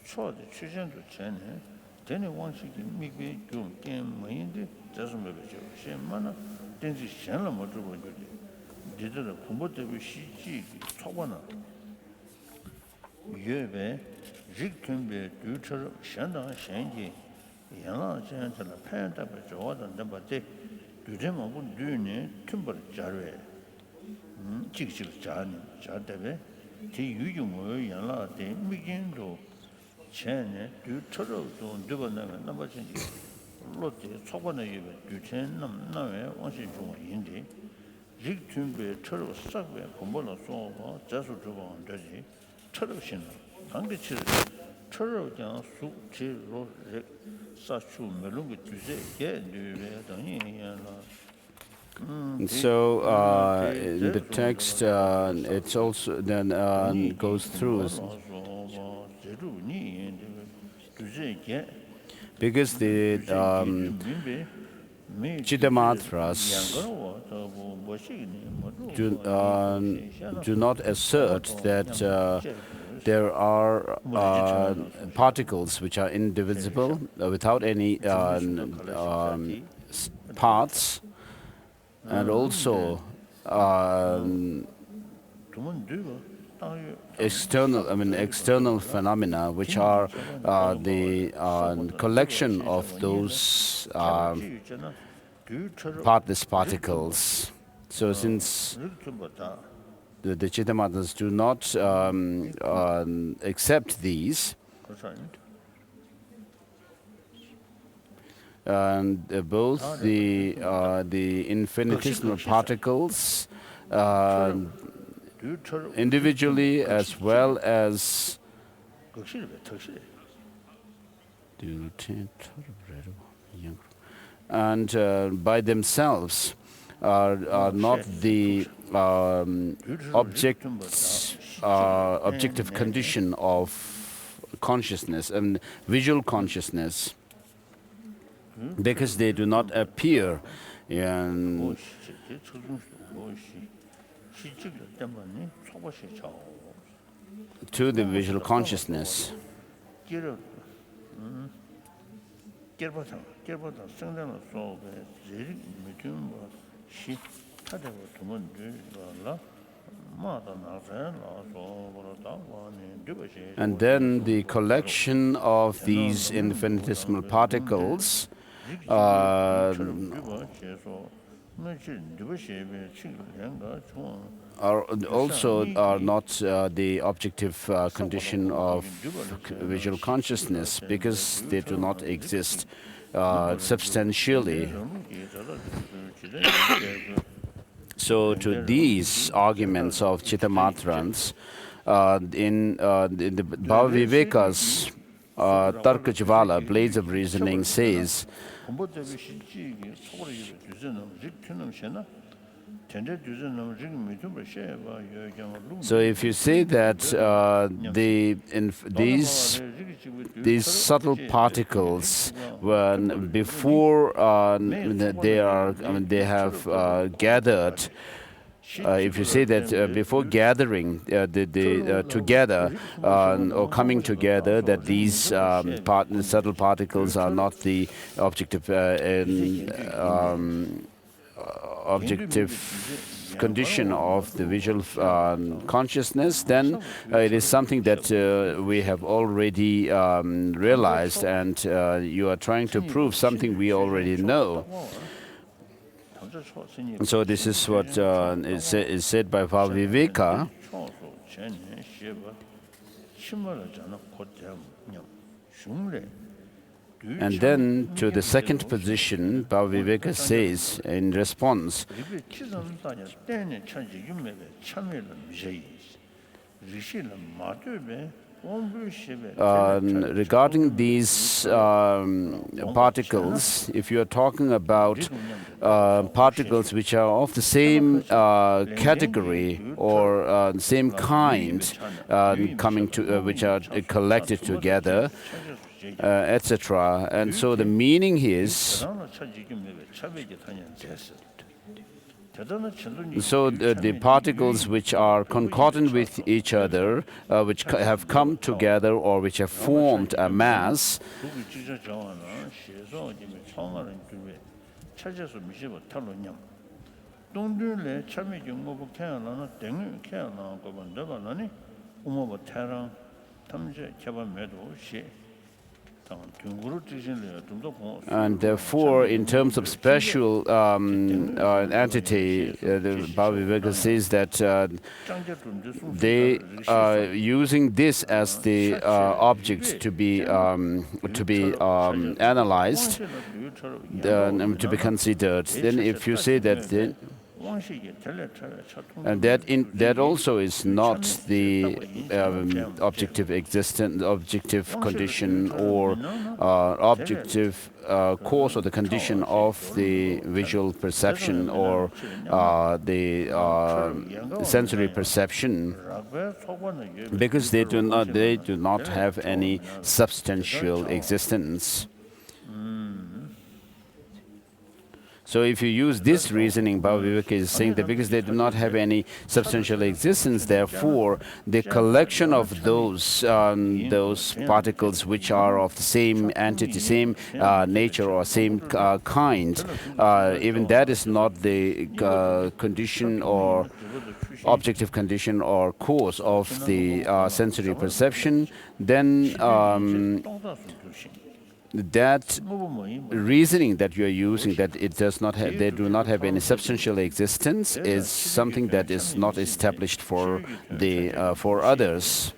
cho de chujen du chen ne deni wangshi ki migbe gyum ken mayinde jasme be jo she mana denji shen la mo zhu bo de de de kumbo de bi shi ji chokba na yebe rik tumbe du choro shen da shen ji yana chen la pen da be jo da de ba de 두제마고 düğüne tümber jarwe cikcik jani jadebe ti yujumu yanla de migindo chene du choro don dubana nabachi lote chobana yebe düchen namnawe wanshi jung yindi rik tümbe choro sakbe kombola soba jasu jugo andaji choro shin 당대치 choro kya su chi ro sachu melungu tuse ye düve dani yana. So in the text, it's also then goes through because the Chittamatras do not assert that there are particles which are indivisible without any parts, and also external phenomena, which are the collection of those partless particles. So since the Chittamatras do not accept these, and both the infinitesimal particles individually as well as and by themselves are not the objective condition of consciousness and visual consciousness, because they do not appear to the visual consciousness. And then the collection of these infinitesimal particles are also not the objective condition of visual consciousness, because they do not exist substantially. So to these arguments of Chittamatrans, in the Bhavaviveka's Tarkajvala, Blades of Reasoning, says, so if you say that these subtle particles, when before they have gathered, if you say that before gathering together or coming together, that these subtle particles are not the objective condition of the visual consciousness, then it is something that we have already realized, and you are trying to prove something we already know. So this is what is said by Viveka. And then to the second position, Viveka says in response, regarding these particles, if you are talking about particles which are of the same category or same kind, coming to which are collected together, etc. And so the meaning is, so the particles which are concordant with each other, which have come together or which have formed a mass, and therefore, in terms of special entity, the Bhaviveka says that they are using this as the object to be analyzed, to be considered. Then, if you say that, and that also is not the objective existence, objective condition, or objective cause or the condition of the visual perception or the sensory perception, because they do not have any substantial existence. So if you use this reasoning, Bhaviveka is saying that because they do not have any substantial existence, therefore the collection of those particles which are of the same entity, same nature or same kind, even that is not the condition or objective condition or cause of the sensory perception, then that reasoning that you are using, that it does not have, they do not have any substantial existence, is something that is not established for the for others.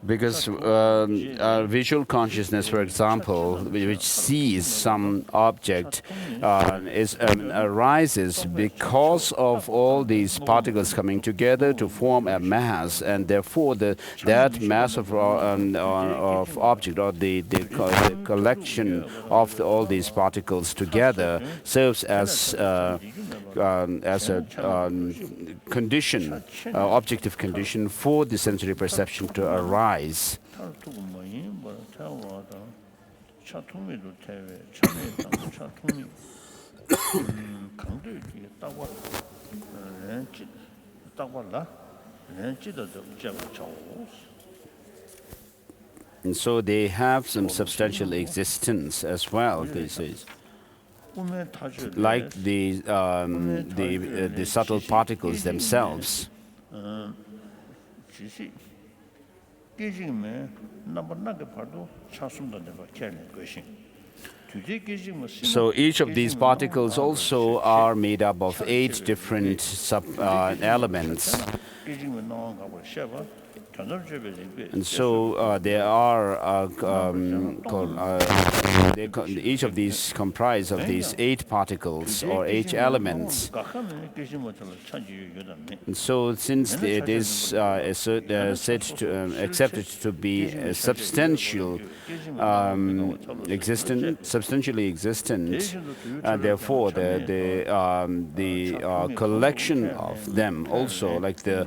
Because visual consciousness, for example, which sees some object, arises because of all these particles coming together to form a mass, and therefore that mass of object, or the collection of all these particles together, serves as a condition, objective condition for the sensory perception to arise. And so they have some substantial existence as well, they say. Like the subtle particles themselves. So each of these particles also are made up of 8 different elements. And so there are each of these comprise of these 8 particles or 8 elements. And so since it is said to accepted to be a substantially existent, therefore the collection of them also, like the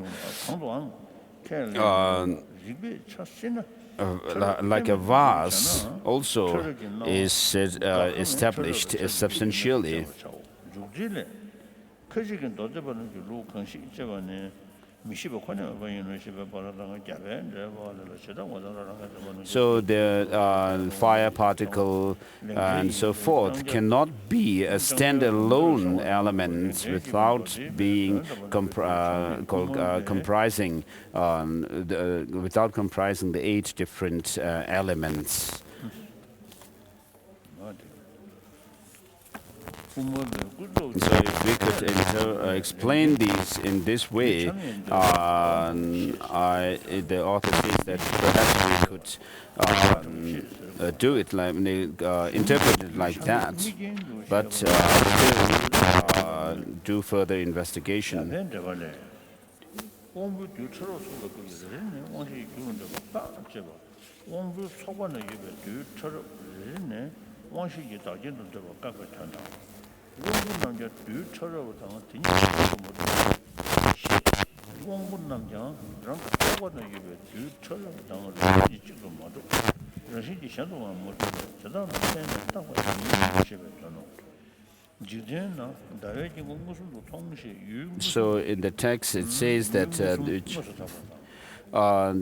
like a vase, also is established substantially. So the fire particle and so forth cannot be a standalone element without being comprising the 8 different elements. So if we could explain these in this way, the author says that perhaps we could do it like interpret it like that, but still do further investigation. So in the text it says that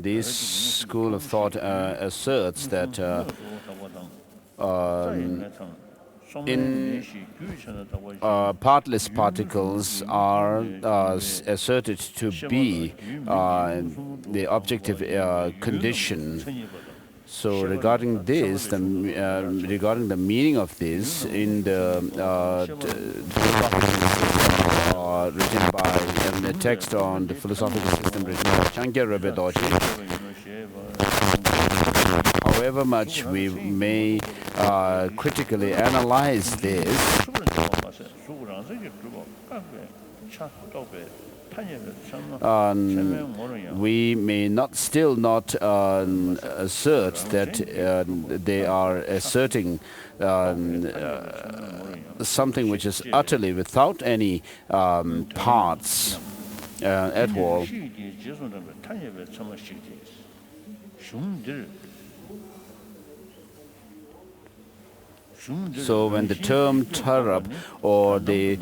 this school of thought asserts that partless particles are asserted to be the objective condition. So regarding this, regarding the meaning of this, in the written by the text on the philosophical system written by Jangchup Lamrim, however much we may critically analyze this, we may still not assert that they are asserting something which is utterly without any parts at all. So when the term tarab or the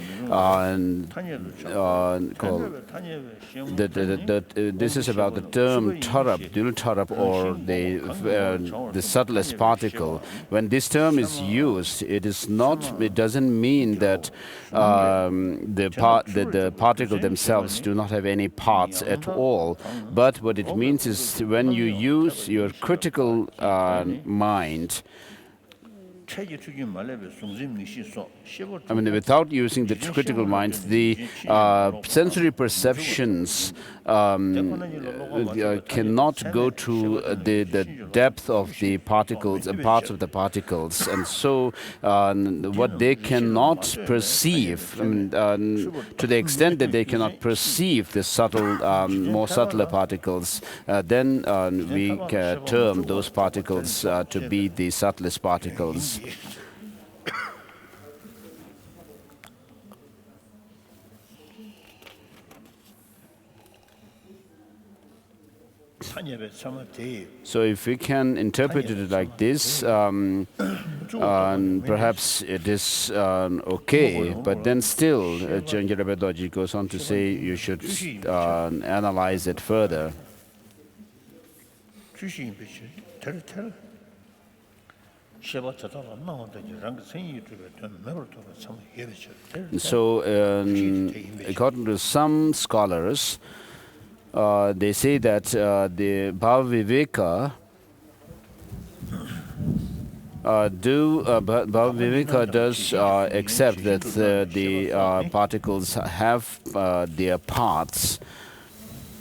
this is about the term tarab, dul tarab, or the subtlest particle. When this term is used, it doesn't mean that the particle themselves do not have any parts at all. But what it means is when you use your critical mind. I mean, without using the critical mind, the sensory perceptions cannot go to the depth of the particles and parts of the particles, and so what they cannot perceive, to the extent that they cannot perceive the subtle, more subtler particles, then we can term those particles to be the subtlest particles. So if we can interpret it like this, perhaps it is okay, but then still, Jangchup Lamrim goes on to say you should analyze it further. So, according to some scholars, they say that the Bhava Viveka does accept that the particles have their parts.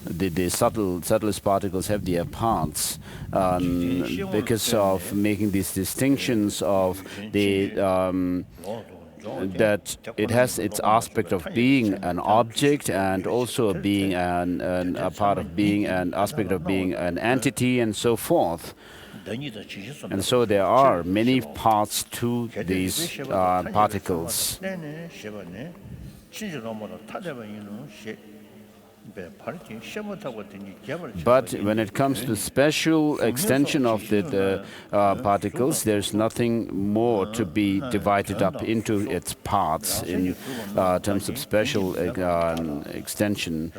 the subtlest particles have their parts, because of making these distinctions of that it has its aspect of being an object and also being a part of being an aspect of being an entity and so forth. And so there are many parts to these particles. But when it comes to special extension of the particles, there's nothing more to be divided up into its parts in terms of special extension.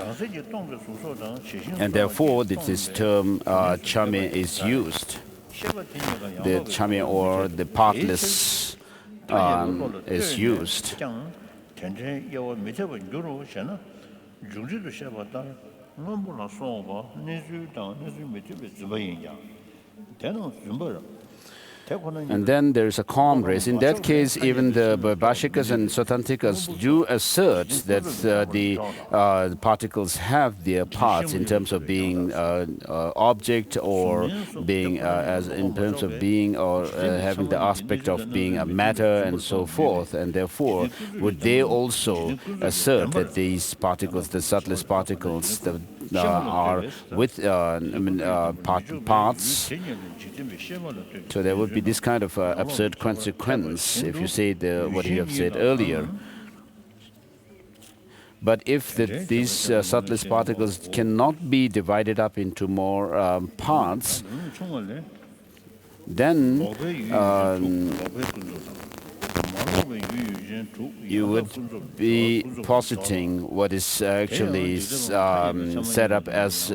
And therefore, this term chame is used. The chame, or the partless, is used. And then there's a calm race. In that case, even the Bhashikas and Sautrantikas do assert that the particles have their parts in terms of being object, or being as in terms of being, or having the aspect of being a matter and so forth. And therefore, would they also assert that these particles, the subtlest particles, are with parts? So there would be this kind of absurd consequence if you say what you have said earlier. But if these subtlest particles cannot be divided up into more parts, then you would be positing what is actually set up as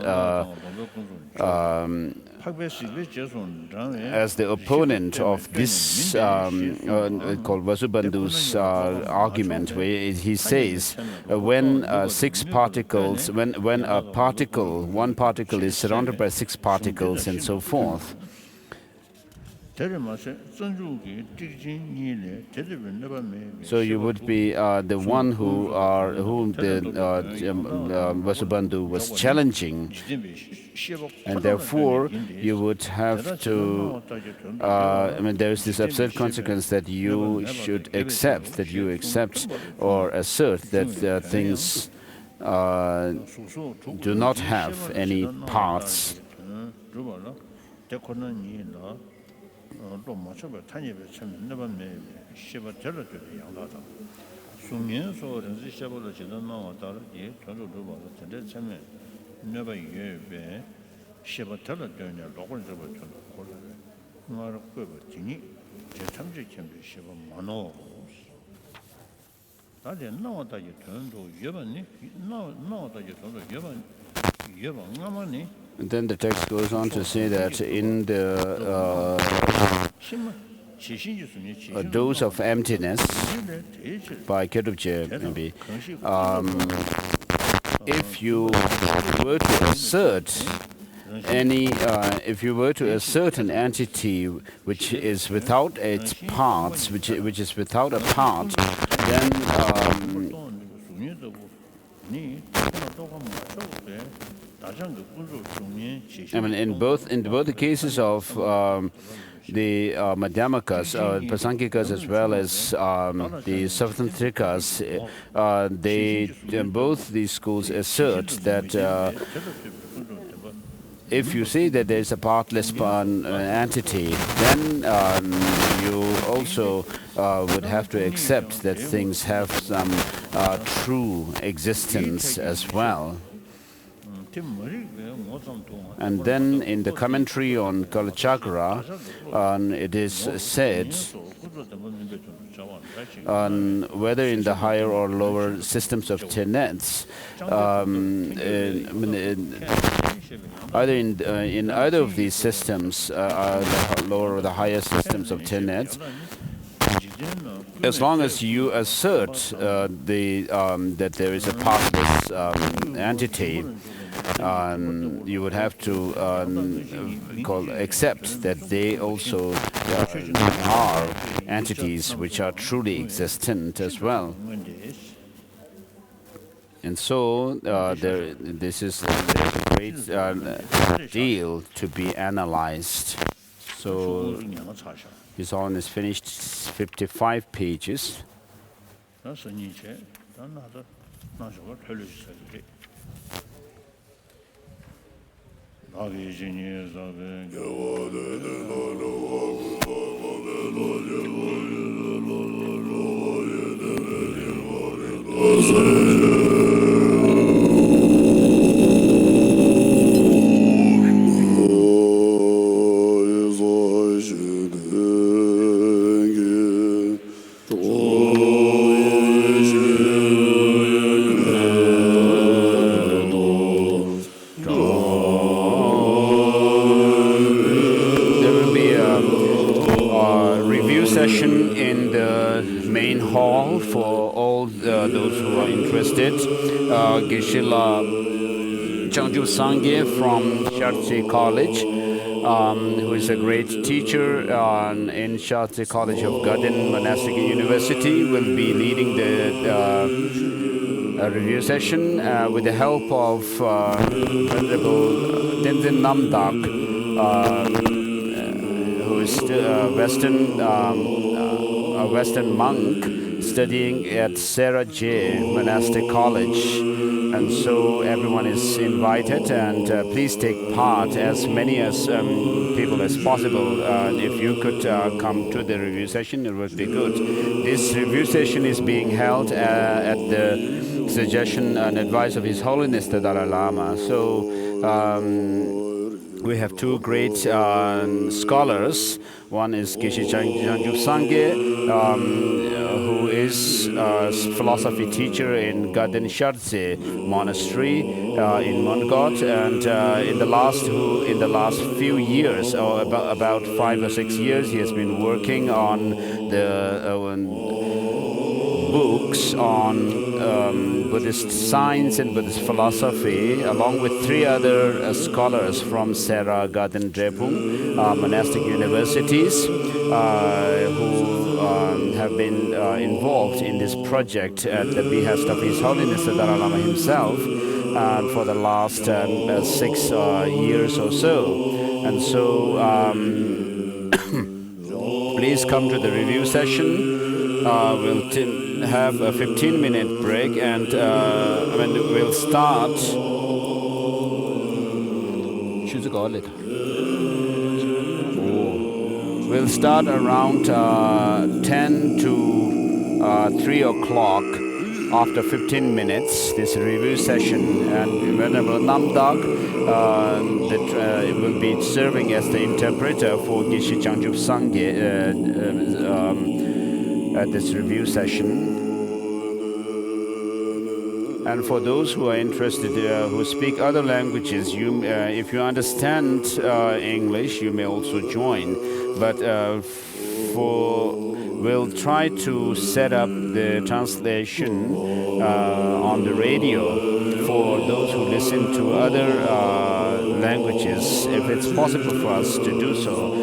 the opponent of this called Vasubandhu's argument, where he says when six particles, when a particle, one particle is surrounded by six particles and so forth, so you would be the one whom the Vasubandhu was challenging, and therefore you would have to. There is this absurd consequence that you should accept, or assert that things do not have any parts. And then the text goes on to say that in the dose of emptiness, by Kedubje maybe, if you were to assert if you were to assert an entity which is without its parts, which is without a part, then in both the cases of the Madhyamakas, Prasangikas, as well as the Sautrantikas, both these schools assert that if you say that there is a partless entity, then you also would have to accept that things have some true existence as well. And then in the commentary on Kalachakra, it is said whether in the higher or lower systems of tenets, either in either of these systems, the lower or the higher systems of tenets, as long as you assert that there is a partless entity, you would have to accept that they also are entities which are truly existent as well. And so this is there's a great deal to be analyzed. So His Holiness finished 55 pages. Session in the main hall for all those who are interested. Geshe-la Jangchup Sangye from Shartse College, who is a great teacher in Shartse College of Garden Monastery University, will be leading the review session with the help of Venerable Tenzin Namdak, who is a Western monk studying at Sarah J. Monastic College. And so everyone is invited, and please take part, as many as people as possible. If you could come to the review session, it would be good. This review session is being held at the suggestion and advice of His Holiness the Dalai Lama. So we have two great scholars. One is Geshe Jangchup Sangye, who is a philosophy teacher in Garden Shartse Monastery in Mongot, and in the last few years, or about 5 or 6 years, he has been working on the books on Buddhist science and Buddhist philosophy, along with 3 other scholars from Sera Garden Drepung monastic universities who have been involved in this project at the behest of His Holiness the Dalai Lama himself for the last 6 years or so. And so please come to the review session. We'll have a 15-minute break, and we'll start. We'll start around 10 to 3 o'clock. After 15 minutes, this review session, and Venerable Namdak will be serving as the interpreter for Geshe Jangchup Sangye at this review session. And for those who are interested, who speak other languages, if you understand English, you may also join. But we'll try to set up the translation on the radio for those who listen to other languages, if it's possible for us to do so.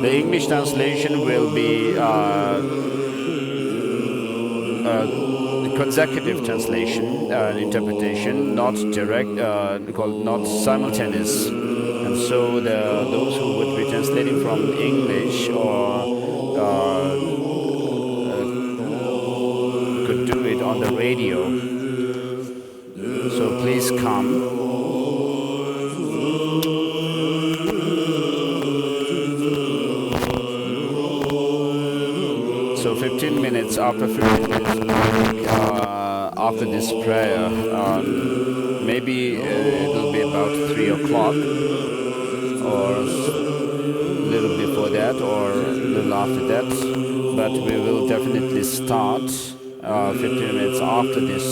The English translation will be consecutive translation, interpretation, not direct, not simultaneous. And so those who would be translating from English or could do it on the radio. So please come. So 15 minutes, after 15 minutes, after this prayer, maybe it'll be about 3 o'clock, or a little before that, or a little after that. But we will definitely start 15 minutes after this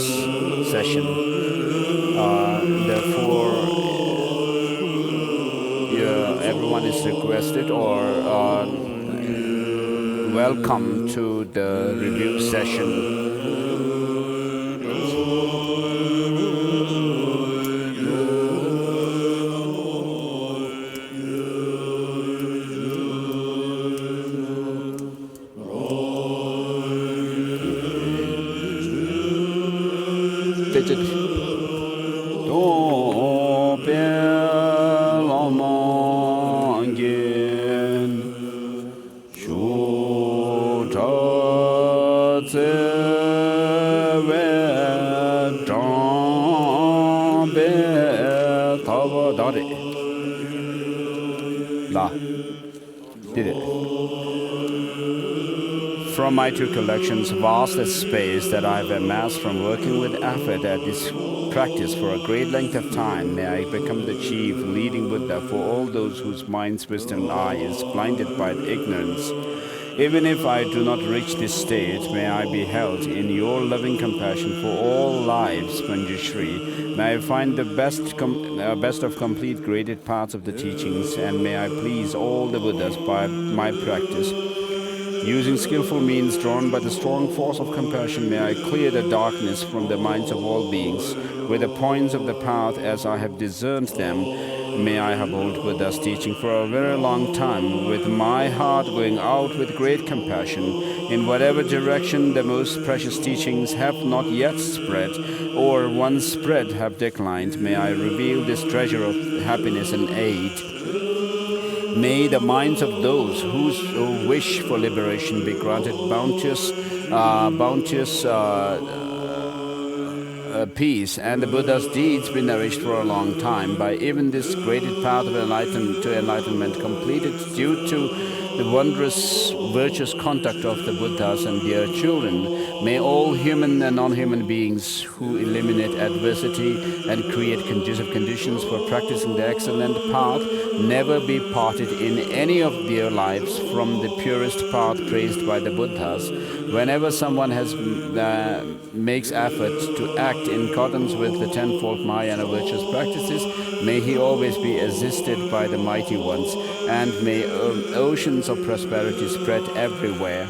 session. Therefore, everyone is requested or welcome to the review session. La. Did it. From my two collections, vast as space that I have amassed from working with effort at this practice for a great length of time, may I become the chief leading Buddha for all those whose mind's wisdom eye is blinded by ignorance. Even if I do not reach this state, may I be held in your loving compassion for all lives, Manjushri. May I find the best of complete graded parts of the teachings, and may I please all the Buddhas by my practice. Using skillful means drawn by the strong force of compassion, may I clear the darkness from the minds of all beings. With the points of the path as I have discerned them, may I hold Buddha's teaching for a very long time, with my heart going out with great compassion. In whatever direction the most precious teachings have not yet spread, or once spread have declined, may I reveal this treasure of happiness and aid. May the minds of those who wish for liberation be granted bounteous peace, and the Buddha's deeds be nourished for a long time by even this graded path of enlightenment completed due to the wondrous virtuous conduct of the Buddhas and their children. May all human and non-human beings who eliminate adversity and create conducive conditions for practicing the excellent path never be parted in any of their lives from the purest path praised by the Buddhas. Whenever someone makes effort to act in accordance with the tenfold Mahayana virtuous practices, may he always be assisted by the mighty ones, and may oceans of prosperity spread everywhere.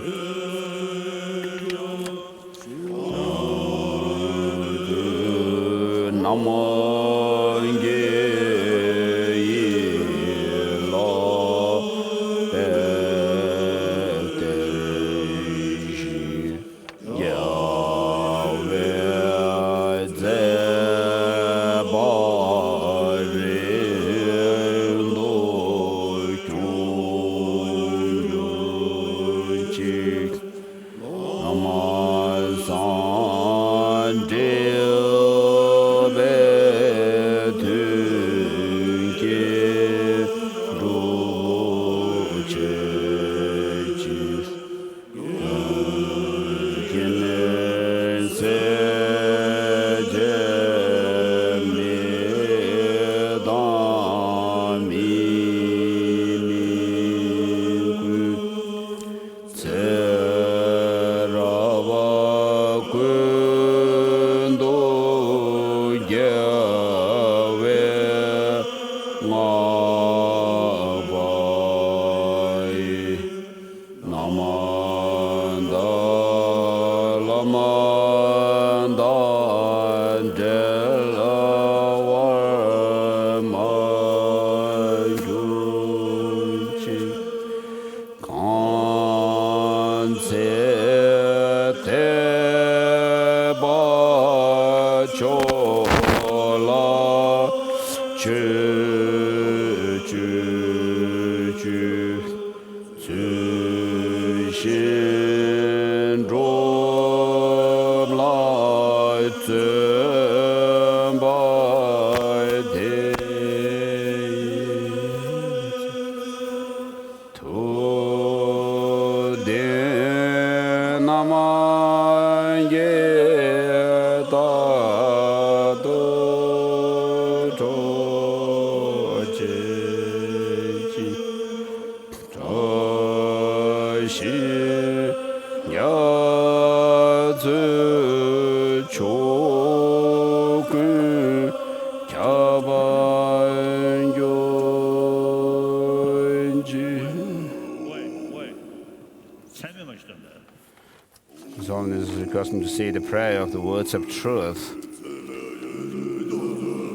His Holiness is accustomed to say the prayer of the words of truth.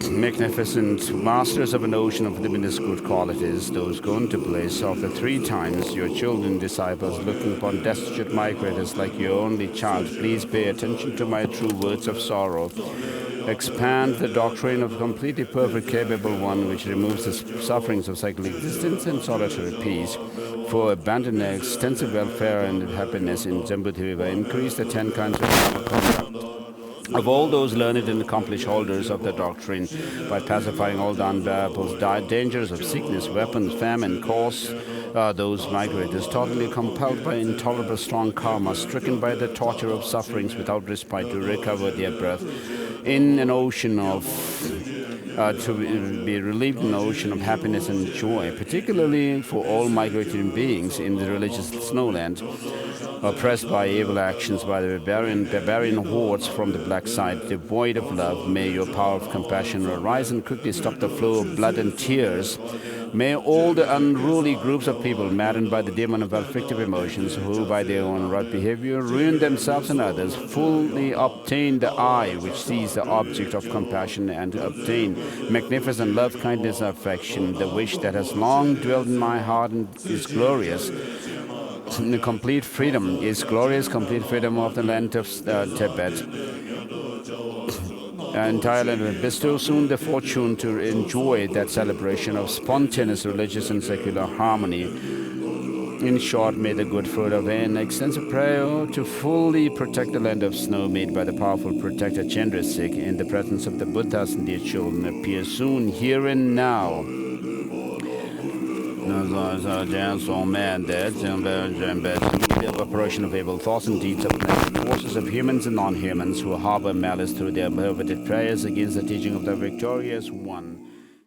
Magnificent masters of an ocean of limitless good qualities, those gone to bliss, of the 3 times your children disciples looking upon destitute migrators like your only child, please pay attention to my true words of sorrow. Expand the doctrine of completely perfect capable one, which removes the sufferings of cyclic existence and solitary peace. For abandoning extensive welfare and happiness in Jambudhiviva, increase the 10 kinds of conduct. of all those learned and accomplished holders of the doctrine, by pacifying all the unbearable dangers of sickness, weapons, famine, cause those migrators totally compelled by intolerable strong karma, stricken by the torture of sufferings without respite to recover their breath in an ocean of to be relieved in an ocean of happiness and joy, particularly for all migrating beings in the religious snowland, oppressed by evil actions by the barbarian hordes from the black side, devoid of love. May your power of compassion arise and quickly stop the flow of blood and tears. May all the unruly groups of people maddened by the demon of afflictive emotions, who by their own right behavior ruin themselves and others, fully obtain the eye which sees the object of compassion, and obtain magnificent love, kindness, and affection, the wish that has long dwelt in my heart and is glorious. The complete freedom is glorious, complete freedom of the land of Tibet and Thailand will bestow soon the fortune to enjoy that celebration of spontaneous religious and secular harmony. In short, may the good fruit of an extensive prayer to fully protect the land of snow made by the powerful protector Chandrasik in the presence of the Buddhas and their children appear soon, here and now. The evaporation of evil thoughts and deeds of the forces of humans and non-humans who harbor malice through their perverted prayers against the teaching of the victorious one.